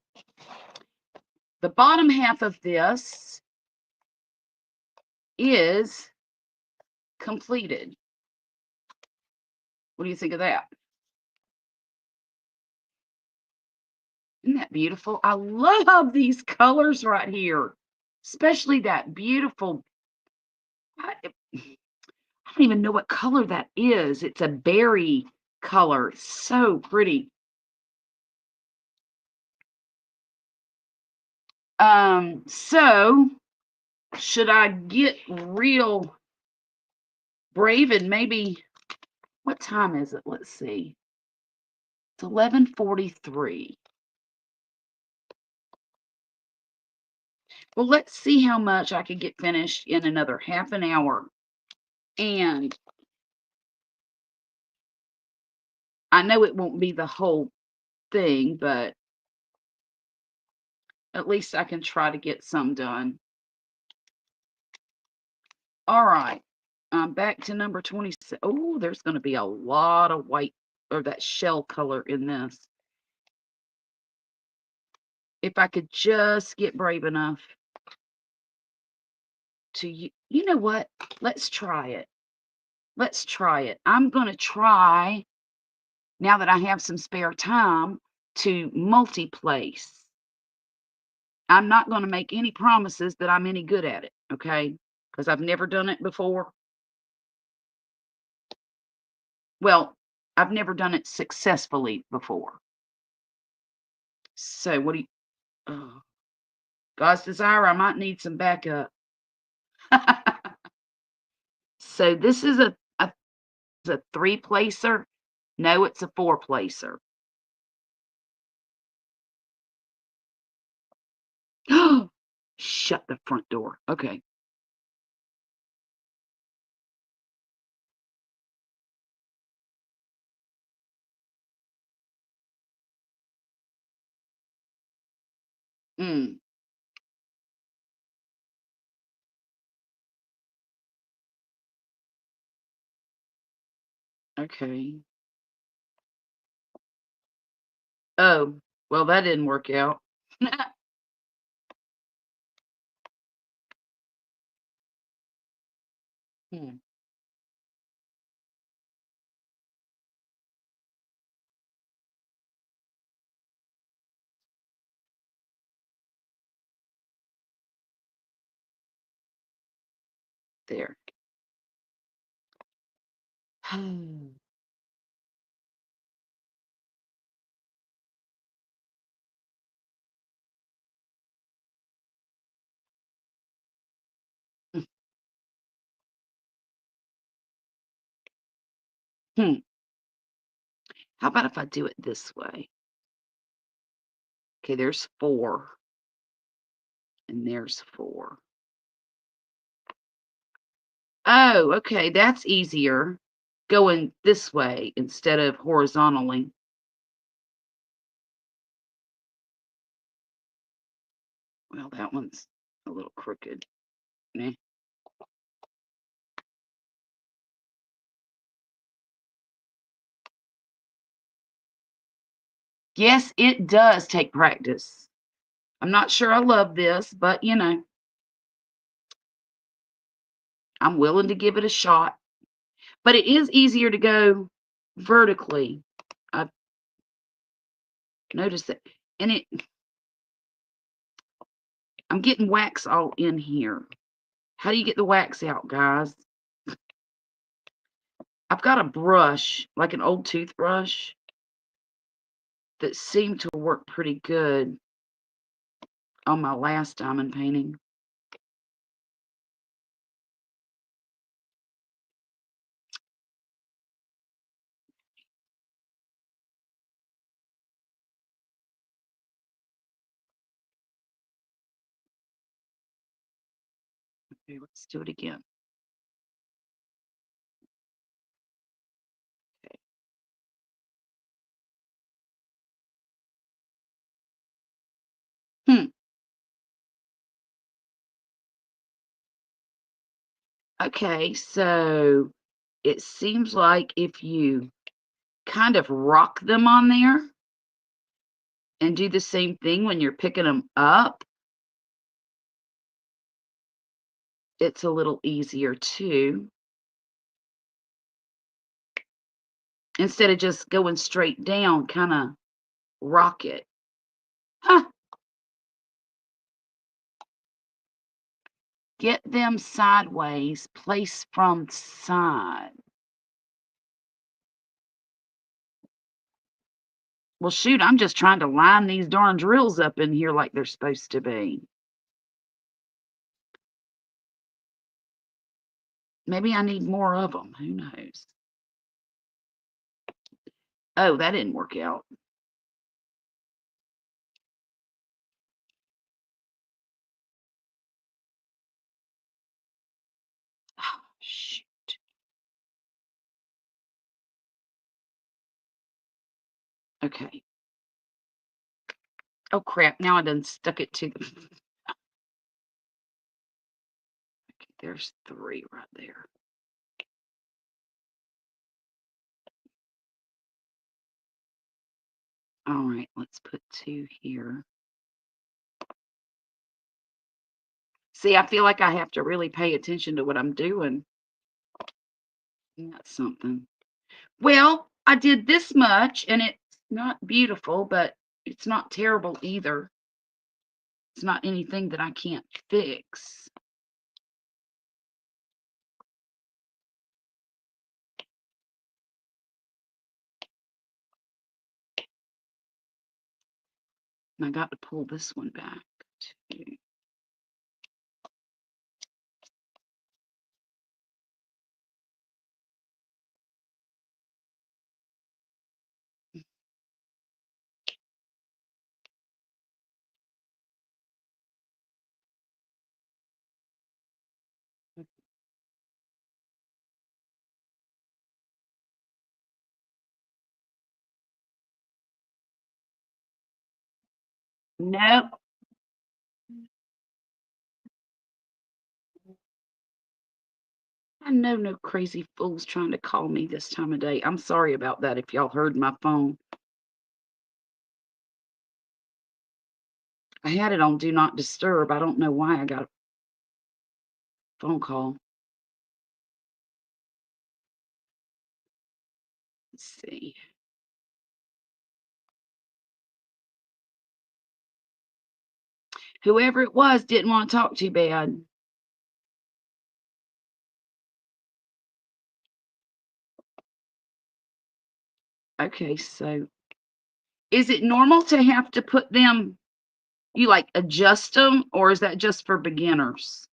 bottom half of this is completed. What do you think of that? Isn't that beautiful? I love these colors right here, especially that beautiful. I don't even know what color that is. It's a berry color. So pretty. So should I get real brave and maybe what time is it? Let's see. It's 11:43. Well, let's see how much I can get finished in another half an hour. And I know it won't be the whole thing, but at least I can try to get some done. All right. Back to number 26. Oh, there's going to be a lot of white or that shell color in this. If I could just get brave enough to, you know what? Let's try it. Let's try it. I'm going to try, now that I have some spare time, to multi-place. I'm not going to make any promises that I'm any good at it, okay? Because I've never done it before. Well, I've never done it successfully before. So what do you, oh, God's desire, I might need some backup. So this is a 3-placer. No, it's a 4-placer. Shut the front door. Okay. Mm, okay. Oh, well, that didn't work out. Hmm. There. Hmm. How about if I do it this way? Okay, there's 4, and there's 4. Oh, okay, that's easier going this way instead of horizontally. Well, that one's a little crooked. Meh. Yes, it does take practice. I'm not sure I love this, but I'm willing to give it a shot. But it is easier to go vertically. I've noticed that. And I'm getting wax all in here. How do you get the wax out, guys? I've got a brush, like an old toothbrush, that seemed to work pretty good on my last diamond painting. Okay, let's do it again. Hmm. Okay, so it seems like if you kind of rock them on there and do the same thing when you're picking them up, it's a little easier too. Instead of just going straight down, kind of rock it. Huh. Get them sideways, place from side. Well, shoot, I'm just trying to line these darn drills up in here like they're supposed to be. Maybe I need more of them. Who knows? Oh, that didn't work out. Oh, shoot. Okay. Oh, crap. Now I done stuck it to the. Okay, there's 3 right there. All right, let's put 2 here. See, I feel like I have to really pay attention to what I'm doing. That's something. Well, I did this much, and it's not beautiful, but it's not terrible either. It's not anything that I can't fix. And I got to pull this one back too. Nope. I know no crazy fools trying to call me this time of day. I'm sorry about that if y'all heard my phone. I had it on Do Not Disturb. I don't know why I got a phone call. Let's see. Whoever it was didn't want to talk too bad. Okay, so is it normal to have to put them you, like, adjust them, or is that just for beginners?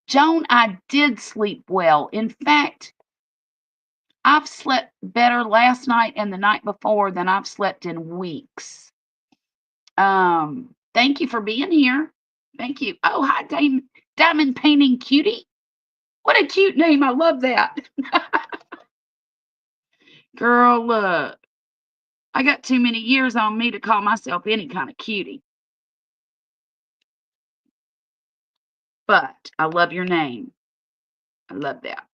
Joan, I did sleep well. In fact, I've slept better last night and the night before than I've slept in weeks. Thank you for being here. Thank you. Oh, hi, Diamond Painting Cutie. What a cute name. I love that. Girl, look, I got too many years on me to call myself any kind of cutie. But I love your name. I love that.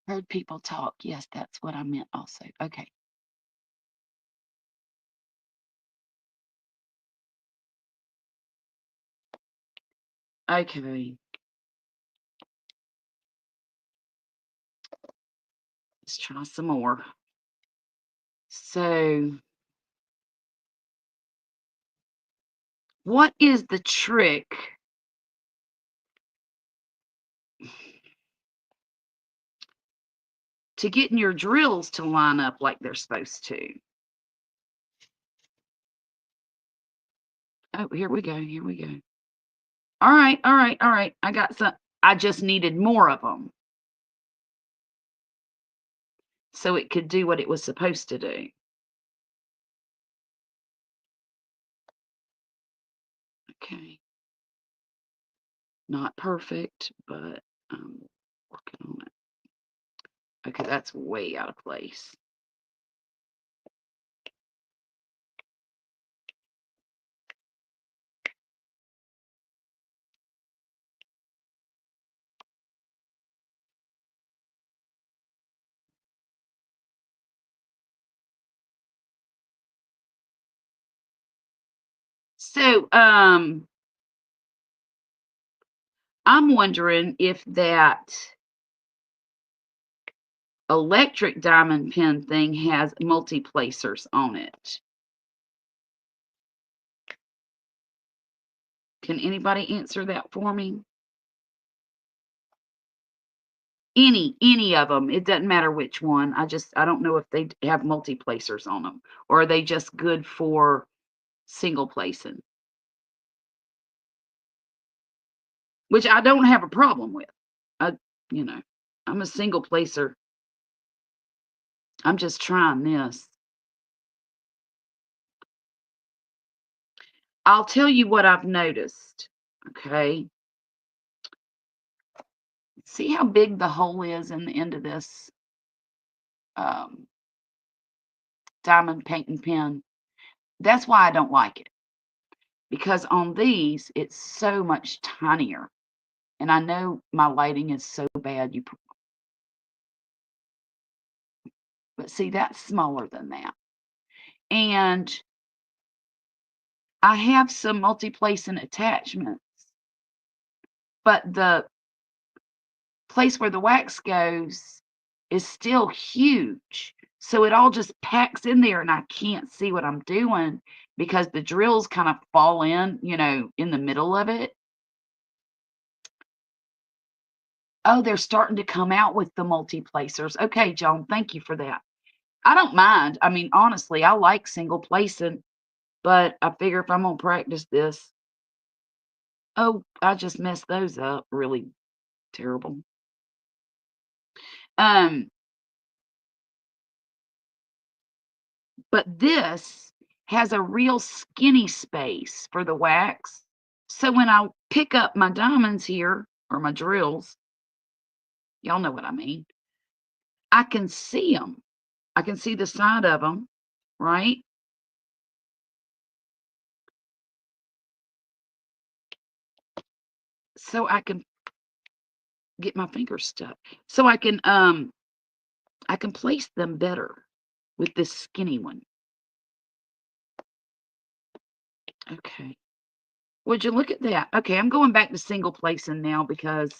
Heard people talk. Yes, that's what I meant also. Okay. Okay. Let's try some more. So, what is the trick to getting your drills to line up like they're supposed to? Oh, here we go. Here we go. All right. All right. All right. I got some. I just needed more of them so it could do what it was supposed to do. Okay. Not perfect, but I'm working on it. Okay, that's way out of place. So, I'm wondering if that electric diamond pen thing has multi-placers on it. Can anybody answer that for me? Any of them. It doesn't matter which one. I don't know if they have multi-placers on them, or are they just good for single placing, which I don't have a problem with. I, you know, I'm a single placer. I'm just trying this. I'll tell you what I've noticed. Okay. See how big the hole is in the end of this um, diamond painting pen? That's why I don't like it. Because on these, it's so much tinier. And I know my lighting is so bad, but see, that's smaller than that. And I have some multi-placing attachments, but the place where the wax goes is still huge. So it all just packs in there and I can't see what I'm doing because the drills kind of fall in the middle of it. Oh, they're starting to come out with the multi-placers. Okay, Joan, thank you for that. I don't mind. I mean, honestly, I like single placing, but I figure if I'm gonna practice this, oh, I just messed those up really terrible. Um, but this has a real skinny space for the wax. So when I pick up my diamonds here or my drills, y'all know what I mean. I can see them. I can see the side of them, right? So I can get my fingers stuck. So I can place them better. with this skinny one. Okay. Would you look at that? Okay, I'm going back to single placing now because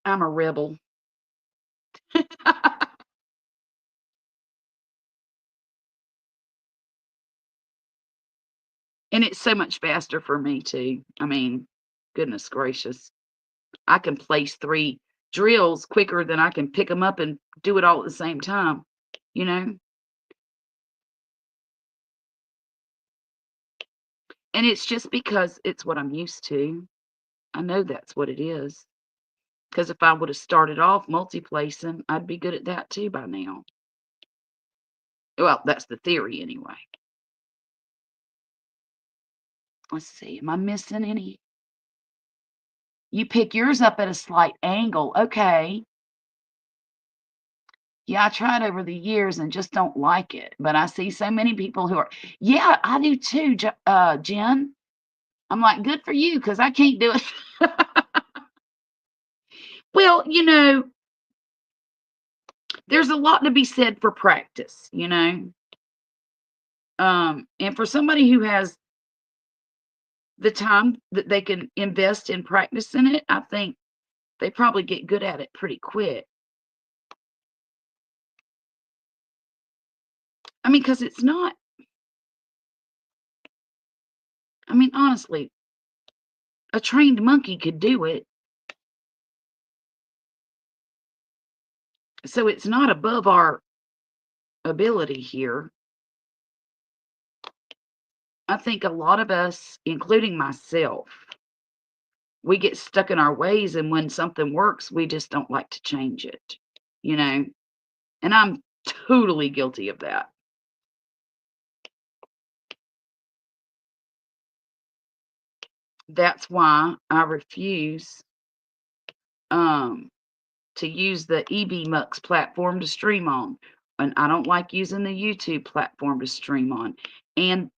I'm a rebel. And it's so much faster for me too. I mean, goodness gracious. I can place 3 drills quicker than I can pick them up and do it all at the same time, you know? And it's just because it's what I'm used to. I know that's what it is. Because if I would have started off multi-placing, I'd be good at that too by now. Well, that's the theory anyway. Let's see, am I missing any? You pick yours up at a slight angle. Okay. Yeah, I tried over the years and just don't like it. But I see so many people who are, yeah, I do too, Jen. I'm like, good for you, because I can't do it. Well, there's a lot to be said for practice, and for somebody who has the time that they can invest in practicing it, I think they probably get good at it pretty quick. I mean, because it's not, I mean, honestly, a trained monkey could do it. So it's not above our ability here. I think a lot of us, including myself, we get stuck in our ways, and when something works, we just don't like to change it, you know? And I'm totally guilty of that. That's why I refuse um, to use the EBMux platform to stream on. And I don't like using the YouTube platform to stream on. And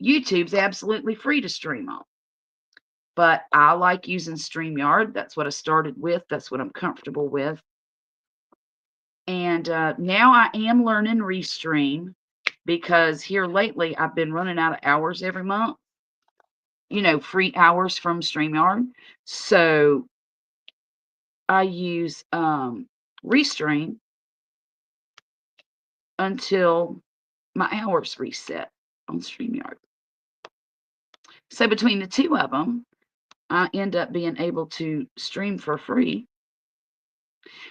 YouTube's absolutely free to stream on. But I like using StreamYard. That's what I started with. That's what I'm comfortable with. And now I am learning Restream because here lately I've been running out of hours every month, free hours from StreamYard. So I use Restream until my hours reset on StreamYard. So between the two of them, I end up being able to stream for free.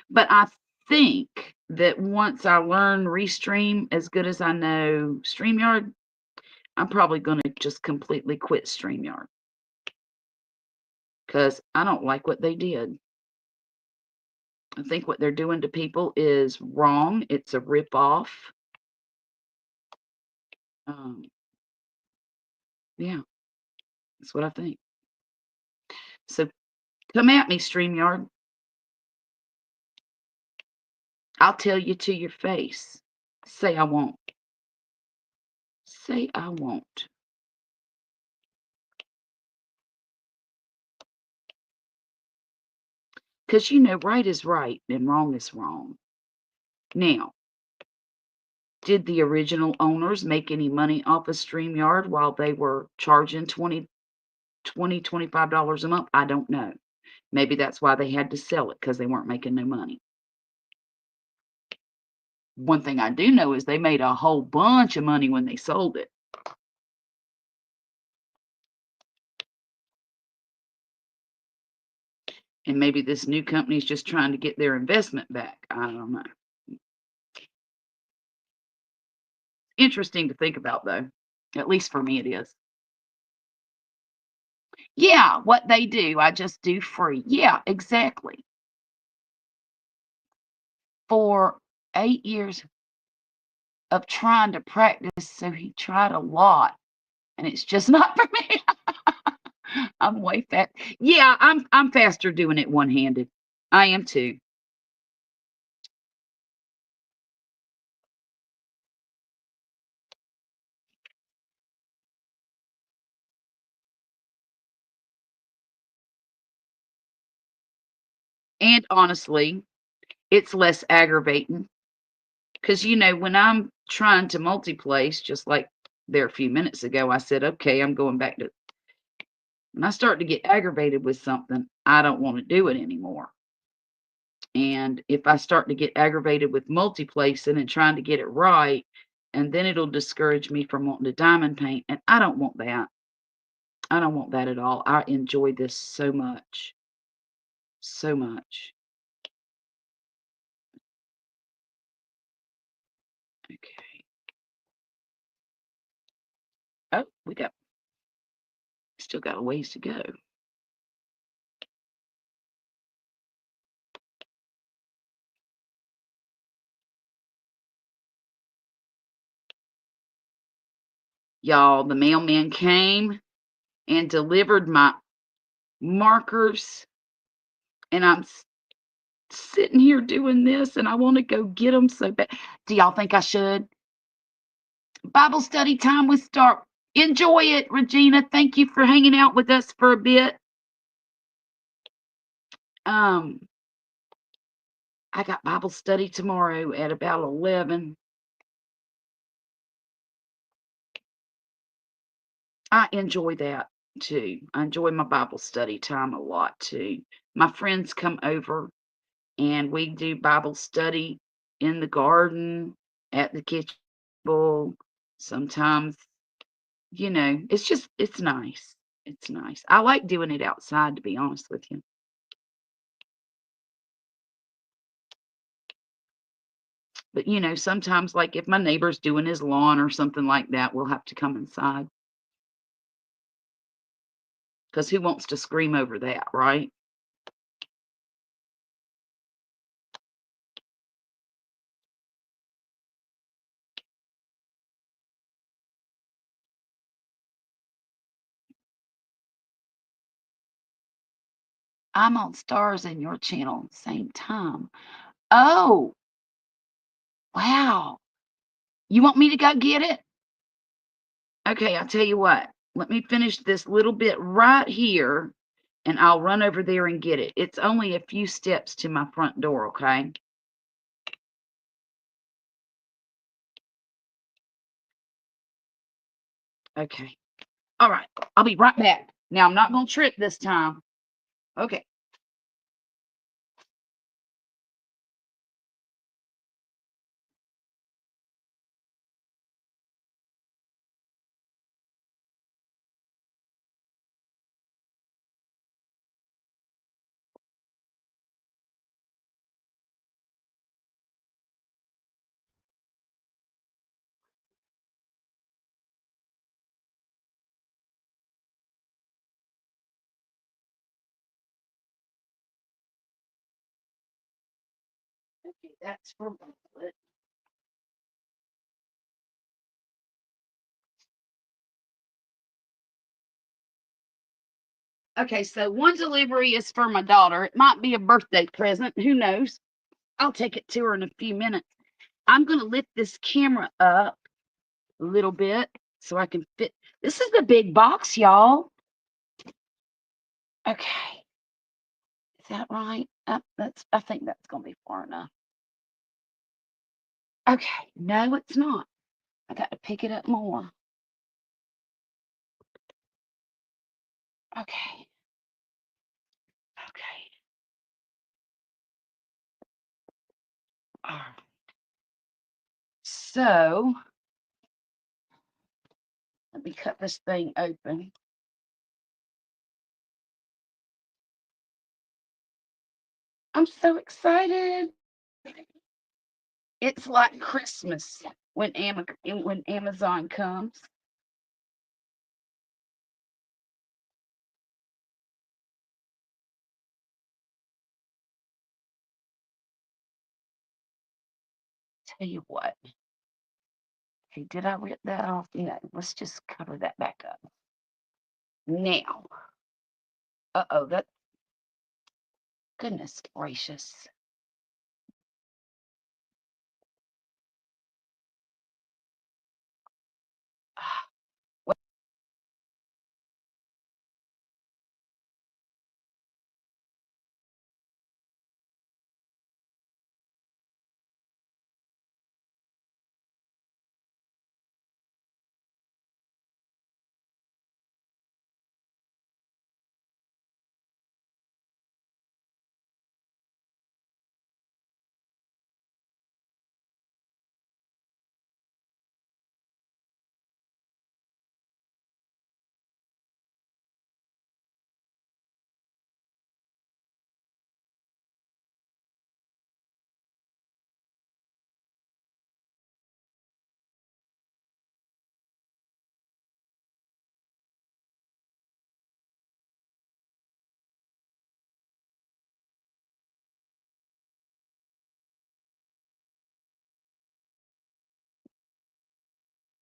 But I think that once I learn Restream as good as I know StreamYard, I'm probably going to just completely quit StreamYard because I don't like what they did. I think what they're doing to people is wrong. It's a ripoff. Yeah, that's what I think. So come at me, StreamYard. I'll tell you to your face. Say I won't. Say I won't. Because right is right and wrong is wrong. Now, did the original owners make any money off of StreamYard while they were charging $25 a month? I don't know. Maybe that's why they had to sell it, because they weren't making no money. One thing I do know is they made a whole bunch of money when they sold it. And maybe this new company is just trying to get their investment back. I don't know. Interesting to think about, though. At least for me, it is. Yeah, what they do, I just do free. Yeah, exactly. For 8 years of trying to practice, so he tried a lot, and it's just not for me. I'm way fast. Yeah, I'm faster doing it one-handed. I am too. And honestly, it's less aggravating because, when I'm trying to multi-place, just like there a few minutes ago, I said, okay, I'm going back to, when I start to get aggravated with something, I don't want to do it anymore. And if I start to get aggravated with multi-placing and trying to get it right, and then it'll discourage me from wanting to diamond paint. And I don't want that. I don't want that at all. I enjoy this so much. So much. Okay. Oh, we got still got a ways to go. Y'all, the mailman came and delivered my markers, and I'm sitting here doing this, and I want to go get them so bad. Do y'all think I should? Bible study time with start. Enjoy it, Regina. Thank you for hanging out with us for a bit. Um, I got Bible study tomorrow at about 11. I enjoy that too. I enjoy my Bible study time a lot too. My friends come over and we do Bible study in the garden, at the kitchen table. Sometimes, it's nice. It's nice. I like doing it outside, to be honest with you. But, sometimes, like if my neighbor's doing his lawn or something like that, we'll have to come inside. Because who wants to scream over that, right? I'm on Stars in your channel, same time. Oh, wow. You want me to go get it? Okay, I'll tell you what. Let me finish this little bit right here, and I'll run over there and get it. It's only a few steps to my front door, okay? Okay. All right. I'll be right back. Now, I'm not going to trip this time. Okay. Okay, that's for Violet. Okay, so one delivery is for my daughter. It might be a birthday present. Who knows? I'll take it to her in a few minutes. I'm going to lift this camera up a little bit so I can fit. This is the big box, y'all. Okay. Is that right? I think that's going to be far enough. Okay. No, it's not. I got to pick it up more. Okay. Okay. All right. So let me cut this thing open. I'm so excited. It's like Christmas when Amazon comes. Tell you what. Hey, did I rip that off? No, let's just cover that back up. Now. Uh-oh, that goodness gracious.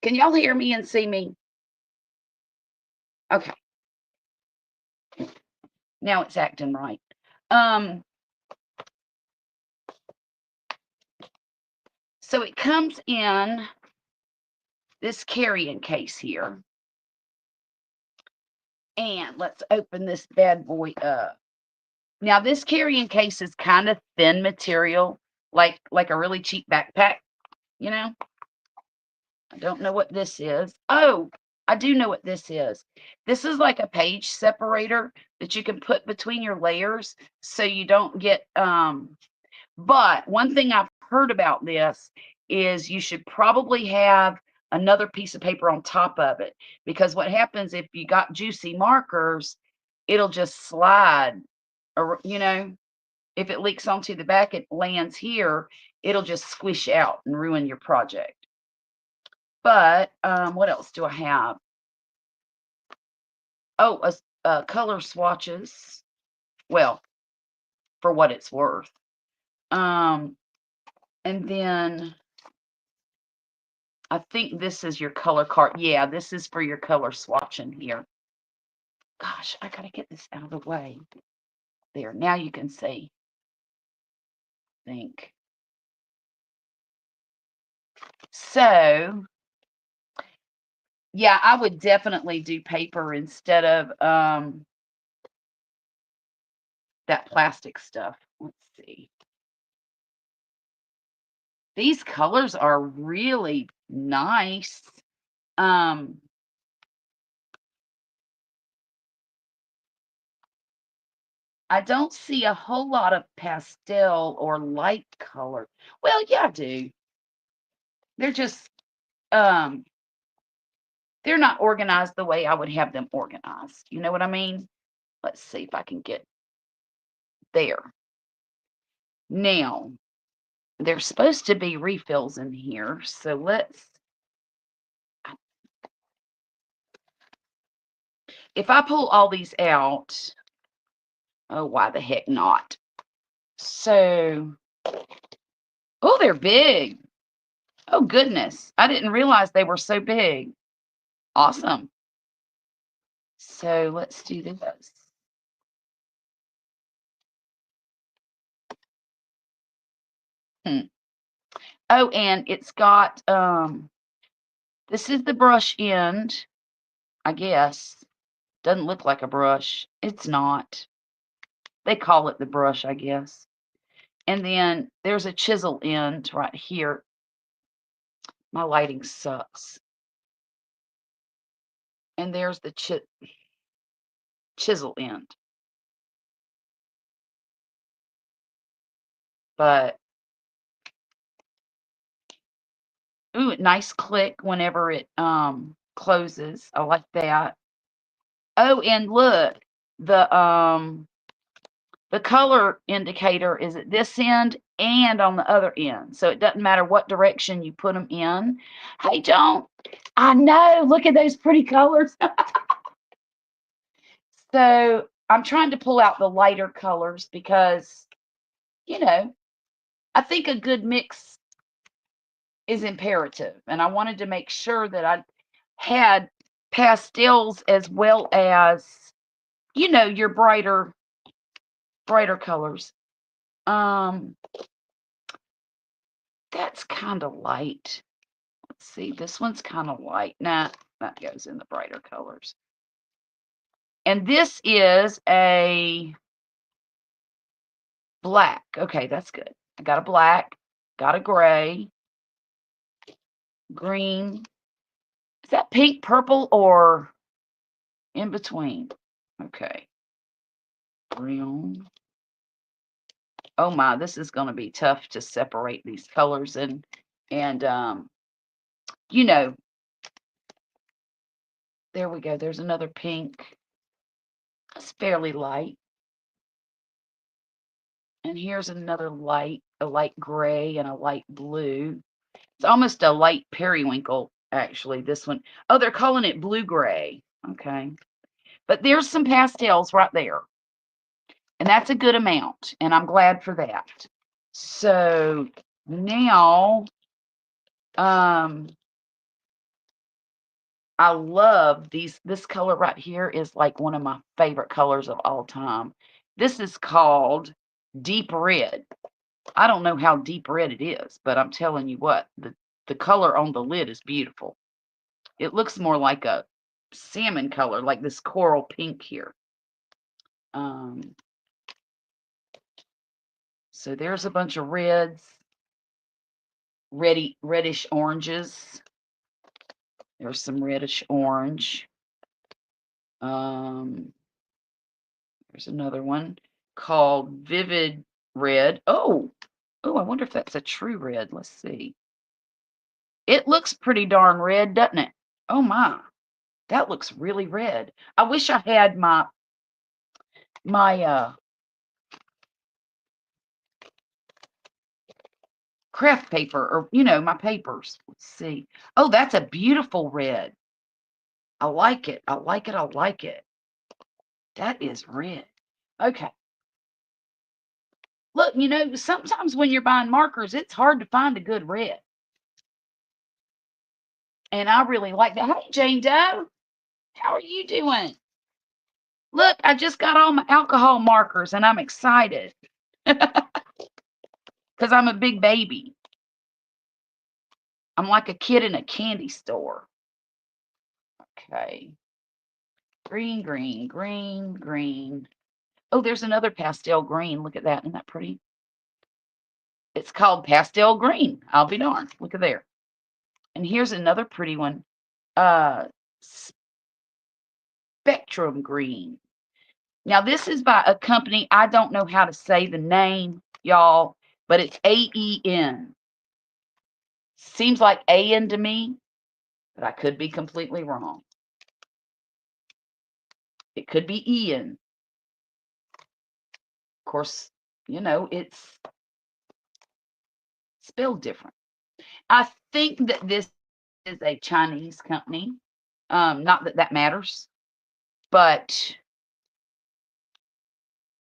Can y'all hear me and see me? Okay. Now it's acting right. So it comes in this carrying case here. And let's open this bad boy up. Now this carrying case is kind of thin material, like a really cheap backpack, you know? I don't know what this is. Oh, I do know what this is. This is like a page separator that you can put between your layers so you don't get but one thing I've heard about this is you should probably have another piece of paper on top of it, because what happens if you got juicy markers, it'll just slide, or if it leaks onto the back, it lands here, it'll just squish out and ruin your project. But what else do I have? Oh, color swatches. Well, for what it's worth. And then I think this is your color card. Yeah, this is for your color swatching here. Gosh, I gotta get this out of the way. There, now you can see. I think. So, yeah, I would definitely do paper instead of that plastic stuff. Let's see. These colors are really nice. I don't see a whole lot of pastel or light color. Well, yeah, I do. They're just they're not organized the way I would have them organized. You know what I mean? Let's see if I can get there. Now, there's supposed to be refills in here, so let's, if I pull all these out, oh, why the heck not? So, oh, they're big. Oh, goodness. I didn't realize they were so big. Awesome. So let's do this. Oh, and it's got, this is the brush end, I guess. Doesn't look like a brush. It's not. They call it the brush, I guess. And then there's a chisel end right here. My lighting sucks. And there's the chisel end. But, ooh, nice click whenever it closes. I like that. Oh, and look, the color indicator is at this end and on the other end. So it doesn't matter what direction you put them in. Hey, John, I know. Look at those pretty colors. So I'm trying to pull out the lighter colors because, I think a good mix is imperative. And I wanted to make sure that I had pastels as well as, your brighter colors. That's kind of light. Let's see, this one's kind of light. Nah, that goes in the brighter colors. And this is a black. Okay, that's good. I got a black, got a gray, green. Is that pink, purple, or in between? Okay. Brown. Oh my, this is going to be tough to separate these colors and there we go. There's another pink. It's fairly light. And here's another light, a light gray and a light blue. It's almost a light periwinkle, actually, this one. Oh, they're calling it blue gray. Okay. But there's some pastels right there. And that's a good amount. And I'm glad for that. So now, I love these. This color right here is like one of my favorite colors of all time. This is called Deep Red. I don't know how deep red it is, but I'm telling you what, the color on the lid is beautiful. It looks more like a salmon color, like this coral pink here. Um, so there's a bunch of reds, reddish oranges. There's some reddish orange. There's another one called Vivid Red. Oh, I wonder if that's a true red. Let's see. It looks pretty darn red, doesn't it? Oh my, that looks really red. I wish I had my craft paper, or my papers. Let's see. Oh, that's a beautiful red. I like it. I like it. I like it. That is red. Okay. Look, sometimes when you're buying markers, it's hard to find a good red. And I really like that. Hey, Jane Doe, how are you doing? Look, I just got all my alcohol markers and I'm excited because I'm a big baby. I'm like a kid in a candy store. Okay. Green, green, green, green. Oh, there's another pastel green. Look at that. Isn't that pretty? It's called pastel green. I'll be darned. Look at there. And here's another pretty one. Uh, Spectrum green. Now, this is by a company. I don't know how to say the name, y'all, but it's AEN. Seems like AN to me, but I could be completely wrong. It could be Ian. Of course, it's spelled different. I think that this is a Chinese company. Not that that matters, but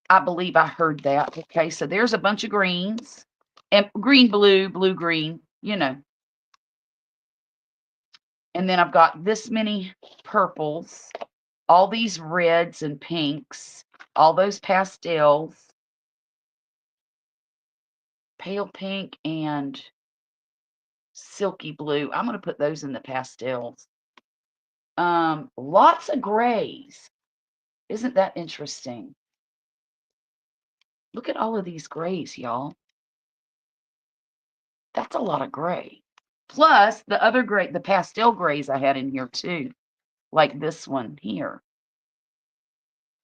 I believe I heard that. Okay, so there's a bunch of greens and green, blue, blue, green, And then I've got this many purples, all these reds and pinks, all those pastels, pale pink and silky blue. I'm going to put those in the pastels. Lots of grays. Isn't that interesting? Look at all of these grays, y'all. That's a lot of gray. Plus the other gray, the pastel grays I had in here too, like this one here.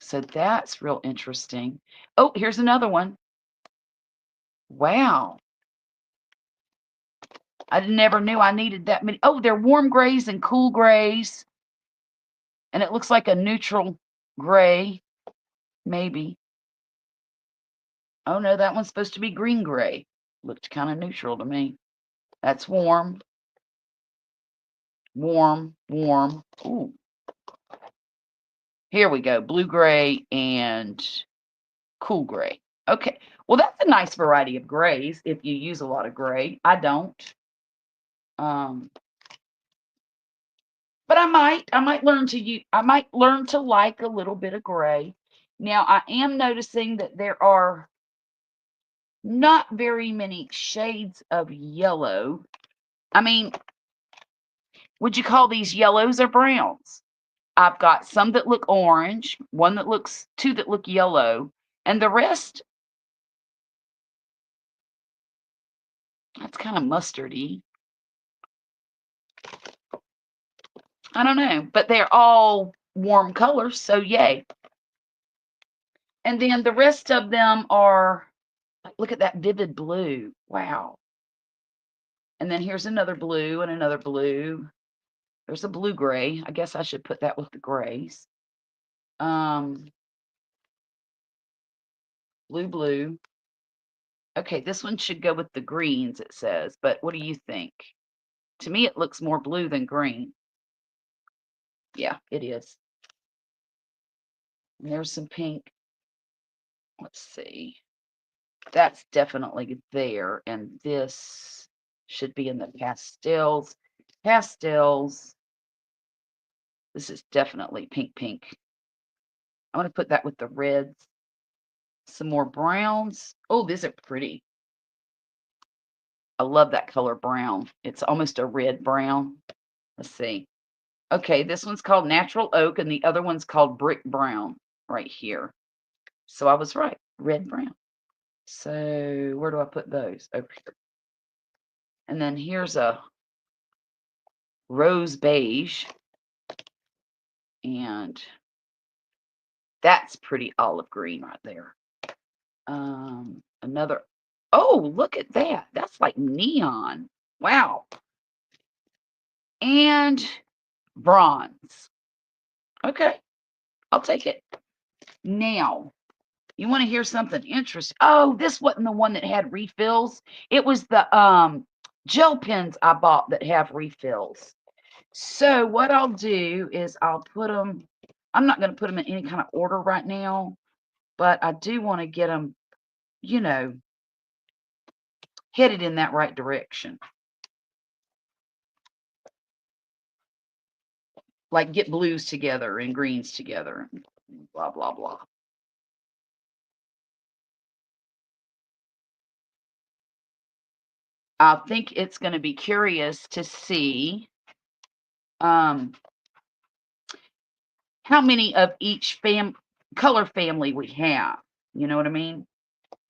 So that's real interesting. Oh, here's another one. Wow. I never knew I needed that many. Oh, they're warm grays and cool grays. And it looks like a neutral gray, maybe. Oh, no, that one's supposed to be green gray. Looked kind of neutral to me. That's warm. Warm, warm. Ooh. Here we go. Blue gray and cool gray. Okay. Well, that's a nice variety of grays if you use a lot of gray. I don't. But I might learn to like a little bit of gray. Now I am noticing that there are not very many shades of yellow. I mean, would you call these yellows or browns? I've got some that look orange, two that look yellow, and the rest, that's kind of mustardy. I don't know, but they're all warm colors, so yay. And then the rest of them are, look at that vivid blue. Wow. And then here's another blue and another blue. There's a blue gray. I guess I should put that with the grays. Blue, blue. Okay, this one should go with the greens, it says, but what do you think? To me, it looks more blue than green. Yeah, it is. And there's some pink. Let's see. That's definitely there. And this should be in the pastels. Pastels. This is definitely pink, pink. I want to put that with the reds. Some more browns. Oh, these are pretty. I love that color brown. It's almost a red brown. Let's see. Okay, this one's called Natural Oak, and the other one's called Brick Brown right here. So I was right, red brown. So where do I put those? Over here. And then here's a rose beige. And that's pretty olive green right there. Another, oh, look at that. That's like neon. Wow. And bronze. Okay, I'll take it. Now, you want to hear something interesting? Oh, this wasn't the one that had refills. It was the gel pens I bought that have refills. So what I'll do is I'll put them, I'm not going to put them in any kind of order right now, but I do want to get them, you know, headed in that right direction. Like get blues together and greens together, and blah, blah, blah. I think it's going to be curious to see how many of each color family we have. You know what I mean?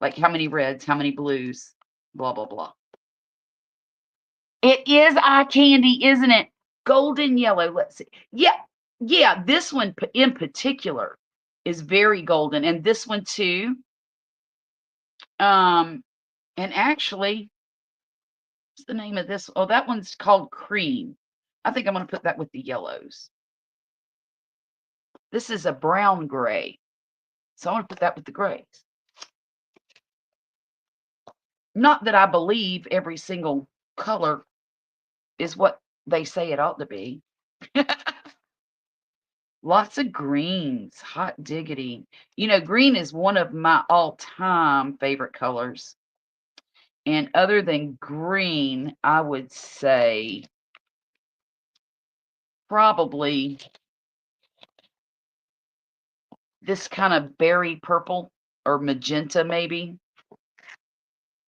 Like how many reds, how many blues, blah, blah, blah. It is eye candy, isn't it? Golden yellow. Let's see. Yeah, yeah. This one in particular is very golden, and this one too. And actually, what's the name of this? Oh, that one's called Cream. I think I'm going to put that with the yellows. This is a brown gray, so I want to put that with the grays. Not that I believe every single color is what they say it ought to be. Lots of greens, hot diggity. You know, green is one of my all-time favorite colors. And other than green, I would say probably this kind of berry purple or magenta maybe.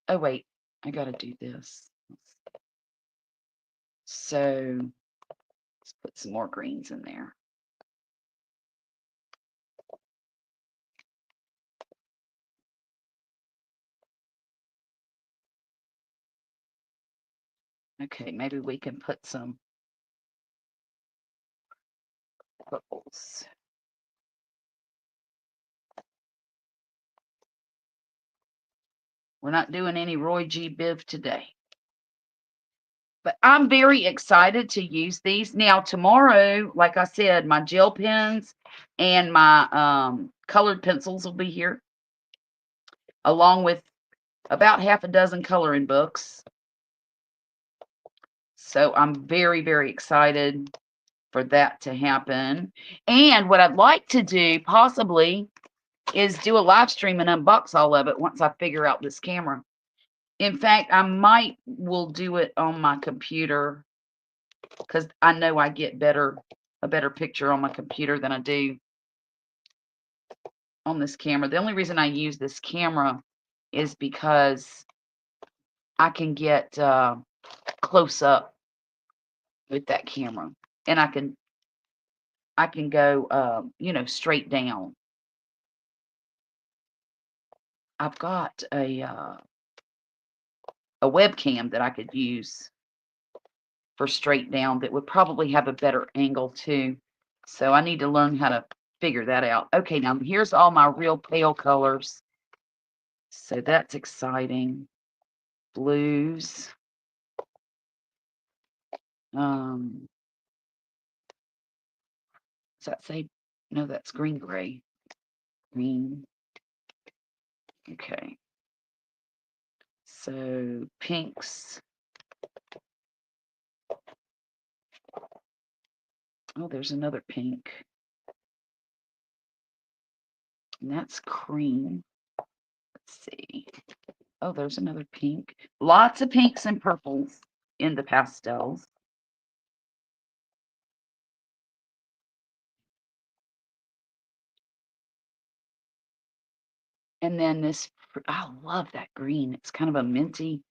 Oh, wait, I got to do this. So let's put some more greens in there. Okay, maybe we can put some purples. We're not doing any Roy G. Biv today. But I'm very excited to use these. Now, tomorrow, like I said, my gel pens and my colored pencils will be here, along with about half a dozen coloring books. So I'm very, very excited for that to happen. And what I'd like to do, possibly, is do a live stream and unbox all of it once I figure out this camera. In fact, I will do it on my computer because I know I get a better picture on my computer than I do on this camera. The only reason I use this camera is because I can get close up with that camera, and I can go you know, straight down. I've got a webcam that I could use for straight down that would probably have a better angle too. So I need to learn how to figure that out. Okay, now here's all my real pale colors. So that's exciting. Blues. Does that say? No, that's green gray. Green. Okay. So pinks. Oh, there's another pink. And that's cream. Let's see. Oh, there's another pink. Lots of pinks and purples in the pastels. And then this, I love that green. It's kind of a minty,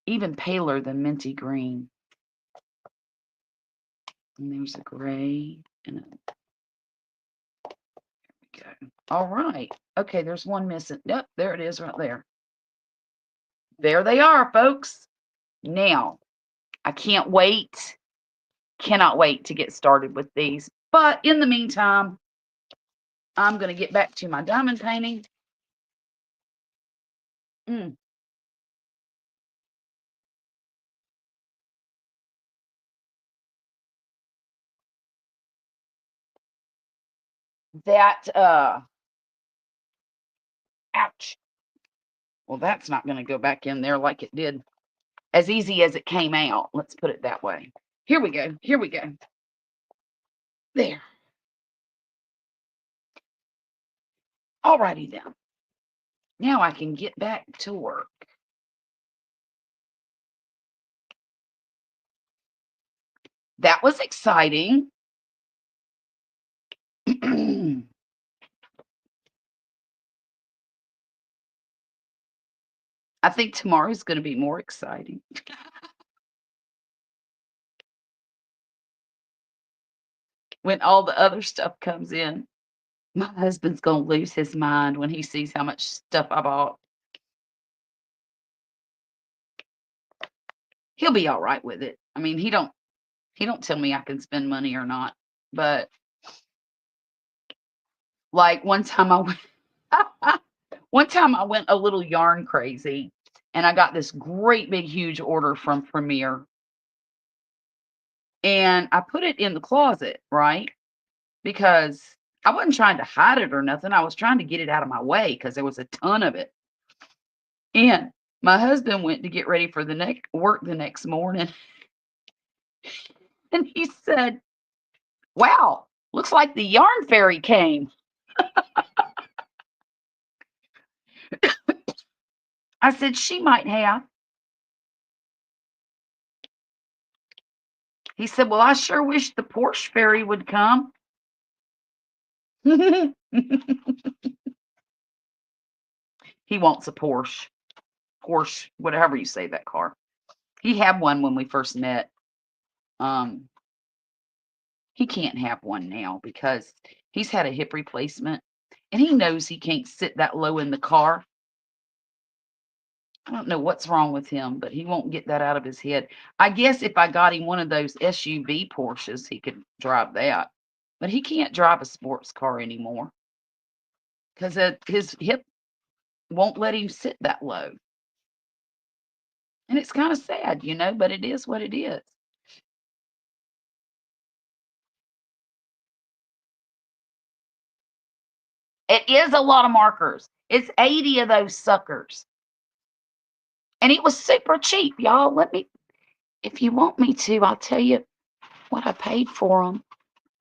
even paler than minty green. And there's a gray and a, there we go. All right. Okay, there's one missing. Yep, there it is right there. There they are, folks. Now, I can't wait. Cannot wait to get started with these. But in the meantime, I'm going to get back to my diamond painting. That, ouch. Well, that's not going to go back in there like it did, as easy as it came out. Let's put it that way. Here we go. Here we go. There. Alrighty then. Now I can get back to work. That was exciting. I think tomorrow's going to be more exciting. When all the other stuff comes in. My husband's going to lose his mind when he sees how much stuff I bought. He'll be all right with it. I mean, he don't tell me I can spend money or not. But like one time I went a little yarn crazy and I got this great big huge order from Premier. And I put it in the closet, right? Because I wasn't trying to hide it or nothing. I was trying to get it out of my way because there was a ton of it. And my husband went to get ready for the work the next morning. And he said, "Wow, looks like the yarn fairy came." I said, "She might have." He said, "Well, I sure wish the Porsche fairy would come." He wants a Porsche. Porsche, whatever you say that car. He had one when we first met. Um, he can't have one now because he's had a hip replacement and he knows he can't sit that low in the car. I don't know what's wrong with him, but he won't get that out of his head. I guess if I got him one of those SUV Porsches, he could drive that. But he can't drive a sports car anymore because his hip won't let him sit that low. And it's kind of sad, but it is what it is. It is a lot of markers. It's 80 of those suckers. And it was super cheap, y'all. If you want me to, I'll tell you what I paid for them.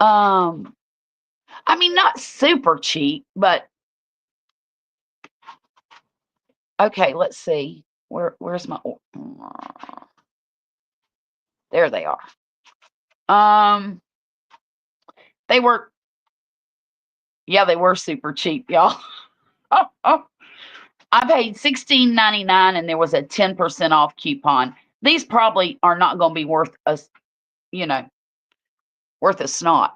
I mean, not super cheap, but okay, let's see. Where's my, there they are. They were, yeah, they were super cheap, y'all. I paid $16.99 and there was a 10% off coupon. These probably are not going to be worth worth a snot,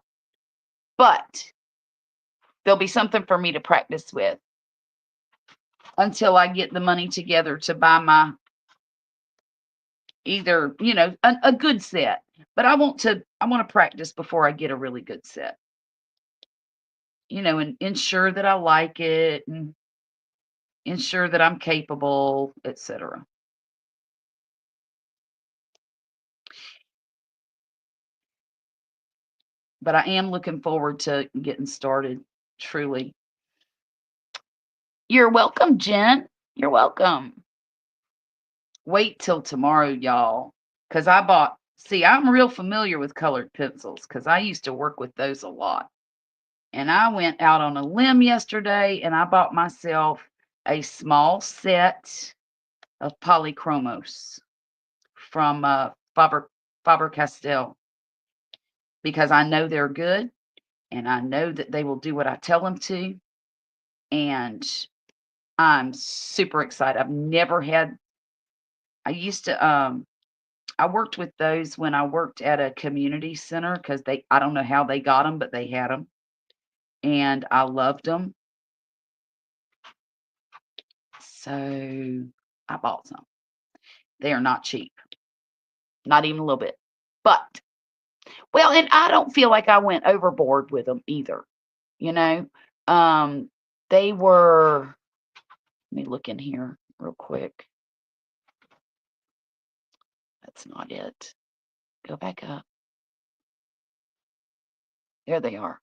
but there'll be something for me to practice with until I get the money together to buy my either, a good set. But I want to practice before I get a really good set. And ensure that I like it and ensure that I'm capable, etc. But I am looking forward to getting started, truly. You're welcome, Jen. You're welcome. Wait till tomorrow, y'all, because I'm real familiar with colored pencils because I used to work with those a lot. And I went out on a limb yesterday and I bought myself a small set of polychromos from Faber-Castell because I know they're good and I know that they will do what I tell them to. and I'm super excited. I've never had I used to, I worked with those when I worked at a community center because I don't know how they got them, but they had them, and I loved them. So I bought some. They are not cheap, not even a little bit. But, well, and I don't feel like I went overboard with them either, you know? Um, they were, let me look in here real quick. That's not it. Go back up. There they are.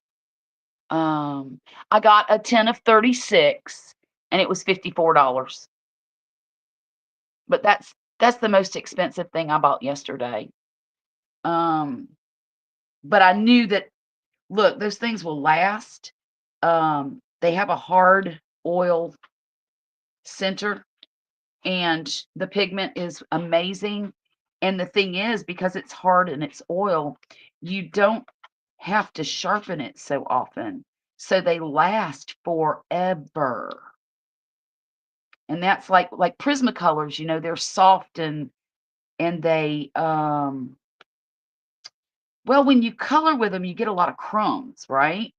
I got a 10 of 36 and it was $54. But that's the most expensive thing I bought yesterday. Um, but I knew that, look, those things will last. They have a hard oil center and the pigment is amazing. And the thing is, because it's hard and it's oil, you don't have to sharpen it so often. So they last forever. And that's like Prismacolors, they're soft and they well, when you color with them, you get a lot of crumbs, right?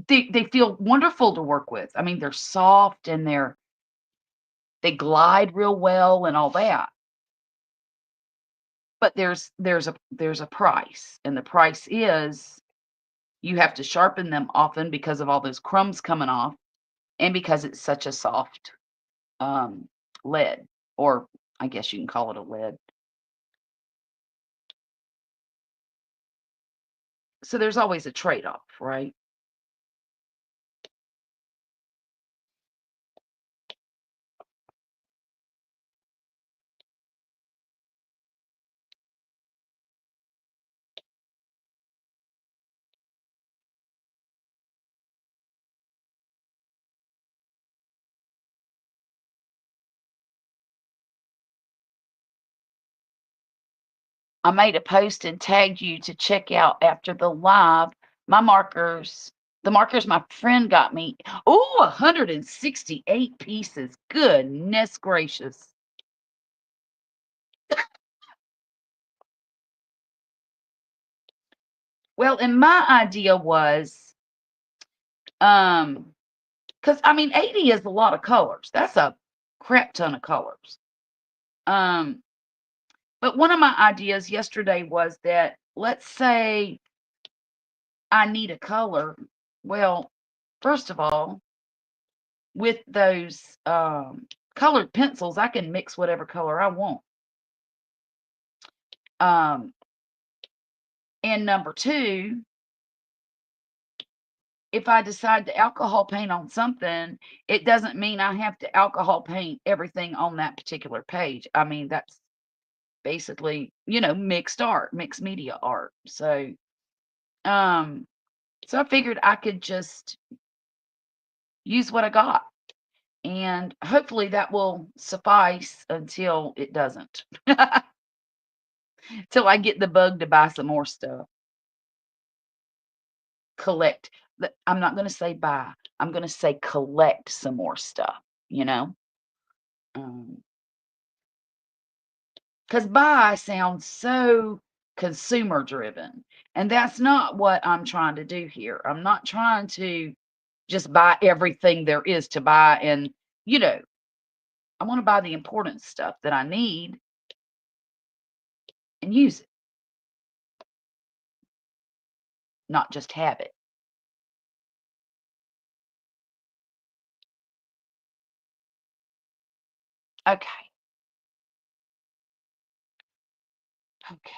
They feel wonderful to work with. I mean, they're soft and they glide real well and all that. But there's a price, and the price is you have to sharpen them often because of all those crumbs coming off, and because it's such a soft um, lead, or I guess you can call it a lead. So there's always a trade-off, right? I made a post and tagged you to check out after the live my markers. The markers my friend got me. Oh, 168 pieces. Goodness gracious. Well, and my idea was, because I mean, 80 is a lot of colors. That's a crap ton of colors. Um, but one of my ideas yesterday was that, let's say I need a color. Well, first of all, with those colored pencils, I can mix whatever color I want. Um, and number two, if I decide to alcohol paint on something, it doesn't mean I have to alcohol paint everything on that particular page. I mean, that's basically, mixed art, mixed media art. Um, so I figured I could just use what I got. And hopefully that will suffice until it doesn't. Till I get the bug to buy some more stuff. Collect. I'm not going to say buy. I'm going to say collect some more stuff, you know? Um, Because buy sounds so consumer driven. And that's not what I'm trying to do here. I'm not trying to just buy everything there is to buy. And, you know, I want to buy the important stuff that I need and use it, not just have it. Okay. Okay.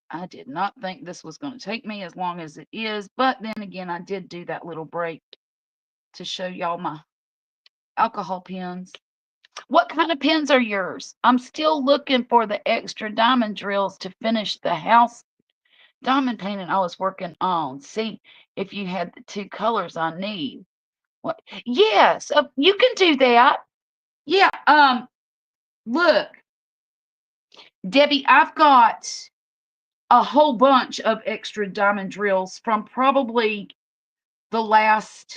I did not think this was going to take me as long as it is. But then again, I did do that little break to show y'all my alcohol pens. What kind of pens are yours? I'm still looking for the extra diamond drills to finish the house diamond painting I was working on. See if you had the two colors I need. What? Yes, you can do that. Yeah. Look, Debbie, I've got a whole bunch of extra diamond drills from probably the last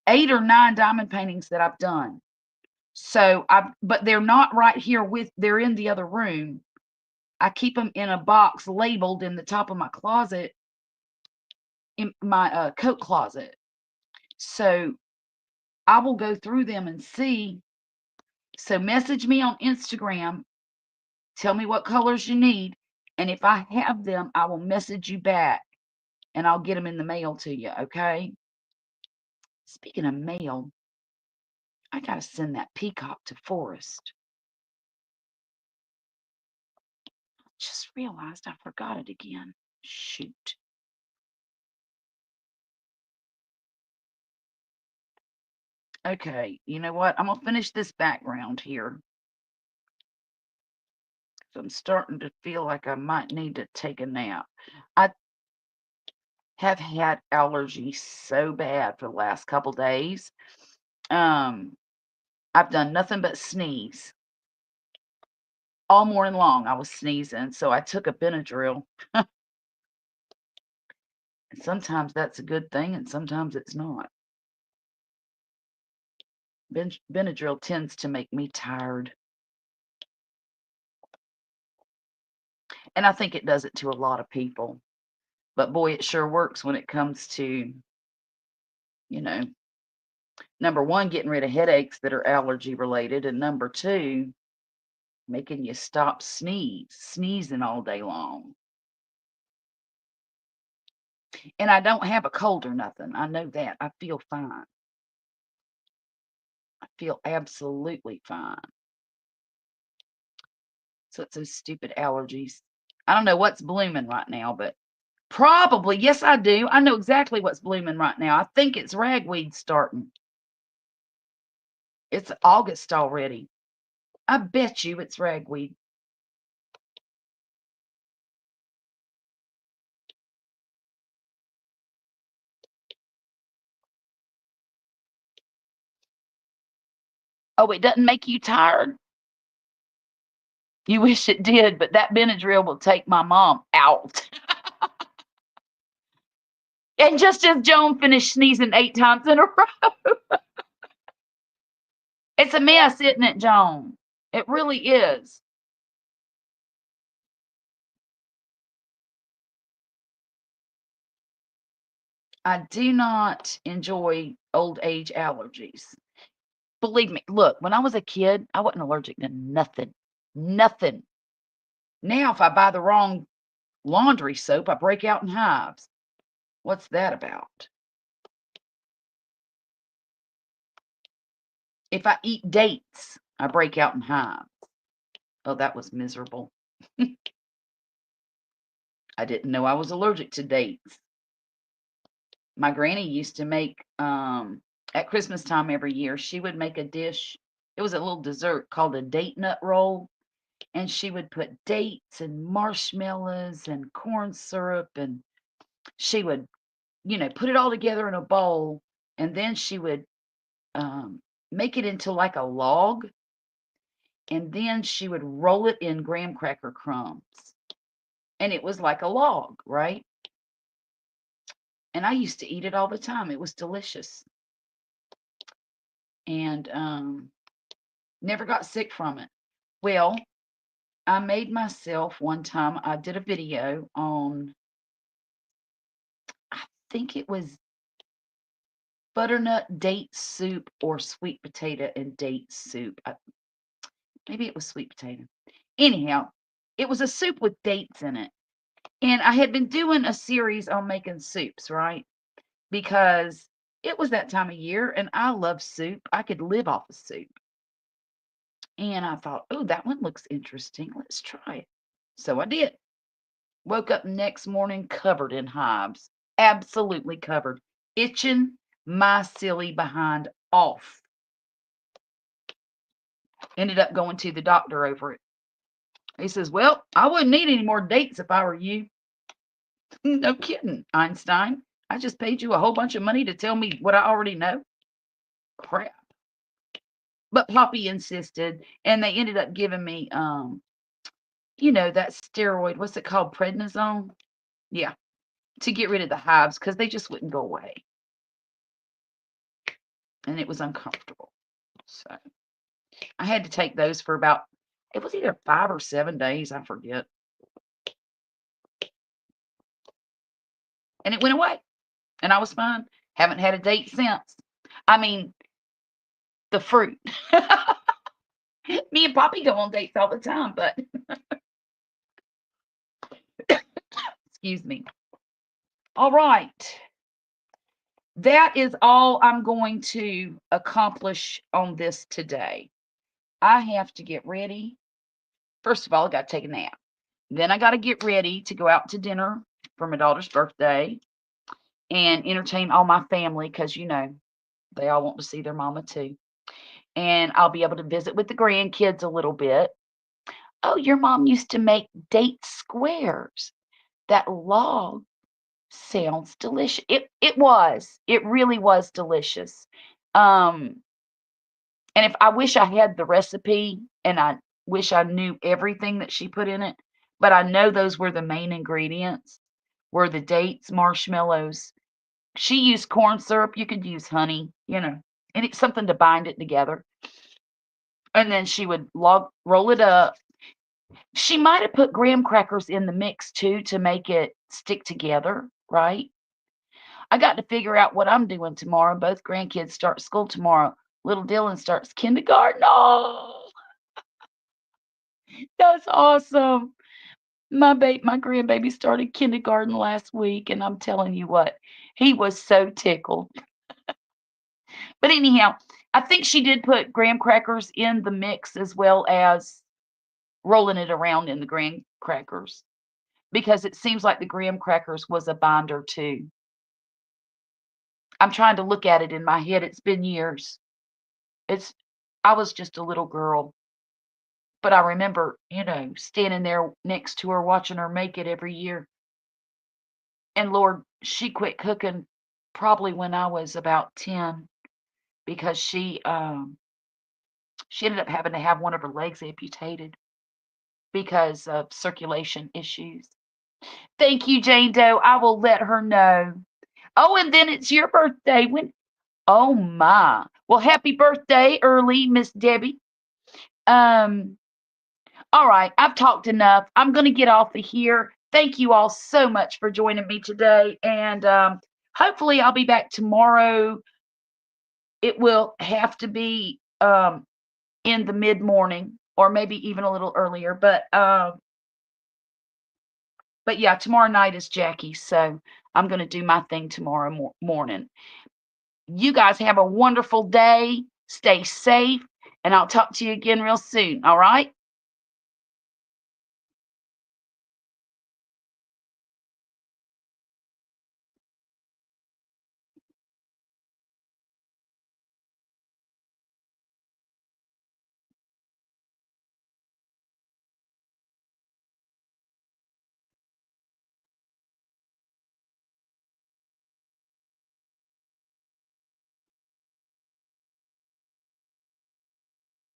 8 or 9 diamond paintings that I've done. So but they're not right here they're in the other room. I keep them in a box labeled in the top of my closet, in my coat closet. So I will go through them and see. So message me on Instagram. Tell me what colors you need. And if I have them, I will message you back and I'll get them in the mail to you. Okay. Speaking of mail, I got to send that peacock to Forrest. Just realized I forgot it again. Shoot. Okay, you know what? I'm going to finish this background here. So I'm starting to feel like I might need to take a nap. I have had allergies so bad for the last couple days. I've done nothing but sneeze. All morning long I was sneezing, so I took a Benadryl. And sometimes that's a good thing and sometimes it's not. Benadryl tends to make me tired. And I think it does it to a lot of people. But boy, it sure works when it comes to, you know, number one, getting rid of headaches that are allergy related, and number two, making you stop sneezing all day long. And I don't have a cold or nothing. I know that. I feel fine. I feel absolutely fine. So it's those stupid allergies. I don't know what's blooming right now, but probably, yes, I do. I know exactly what's blooming right now. I think it's ragweed starting. It's August already. I bet you it's ragweed. Oh, it doesn't make you tired? You wish it did, but that Benadryl will take my mom out. And just as Joan finished sneezing 8 times in a row. It's a mess, isn't it, Joan? It really is. I do not enjoy old age allergies. Believe me, look, when I was a kid, I wasn't allergic to nothing. Nothing. Now, if I buy the wrong laundry soap, I break out in hives. What's that about? If I eat dates, I break out in hives. Oh, that was miserable. I didn't know I was allergic to dates. My granny used to make, at Christmas time every year, she would make a dish. It was a little dessert called a date nut roll. And she would put dates and marshmallows and corn syrup, and she would, put it all together in a bowl. And then she would make it into like a log. And then she would roll it in graham cracker crumbs. And it was like a log, right? And I used to eat it all the time. It was delicious. And never got sick from it. Well, I made myself one time, I did a video on, I think it was butternut date soup or sweet potato and date soup. Maybe it was sweet potato. Anyhow, it was a soup with dates in it. And I had been doing a series on making soups, right? Because it was that time of year and I love soup. I could live off of soup. And I thought, oh, that one looks interesting. Let's try it. So I did. Woke up next morning covered in hives. Absolutely covered. Itching my silly behind off. Ended up going to the doctor over it. He says, well, I wouldn't need any more dates if I were you. No kidding, Einstein. I just paid you a whole bunch of money to tell me what I already know. Crap. But Poppy insisted, and they ended up giving me, that steroid. What's it called? Prednisone? Yeah. to get rid of the hives because they just wouldn't go away. And it was uncomfortable. So I had to take those for about, it was either 5 or 7 days, I forget. And it went away. And I was fine. Haven't had a date since. I mean, the fruit. Me and Poppy go on dates all the time, but excuse me. All right. That is all I'm going to accomplish on this today. I have to get ready. First of all, I got to take a nap. Then I got to get ready to go out to dinner for my daughter's birthday and entertain all my family because, you know, they all want to see their mama too. And I'll be able to visit with the grandkids a little bit. Oh, your mom used to make date squares. That log sounds delicious. It was. It really was delicious. And if I wish I had the recipe and I wish I knew everything that she put in it, but I know those were the main ingredients, were the dates, marshmallows. She used corn syrup. You could use honey, you know, and it's something to bind it together. And then she would roll it up. She might have put graham crackers in the mix too to make it stick together, right? I got to figure out what I'm doing tomorrow. Both grandkids start school tomorrow. Little Dylan starts kindergarten. Oh, that's awesome. My grandbaby started kindergarten last week, and I'm telling you what, he was so tickled. But anyhow, I think she did put graham crackers in the mix as well as rolling it around in the graham crackers because it seems like the graham crackers was a binder too. I'm trying to look at it in my head. It's been years. I was just a little girl, but I remember, you know, standing there next to her watching her make it every year. And Lord, she quit cooking probably when I was about 10 because she ended up having to have one of her legs amputated because of circulation issues. Thank you, Jane Doe. I will let her know. Oh, and then it's your birthday. When? Oh my. Well, happy birthday early, Miss Debbie. Um, all right, I've talked enough. I'm gonna get off of here. Thank you all so much for joining me today. And hopefully I'll be back tomorrow. It will have to be in the mid-morning or maybe even a little earlier. But yeah, tomorrow night is Jackie, so I'm going to do my thing tomorrow morning. You guys have a wonderful day. Stay safe, and I'll talk to you again real soon. All right?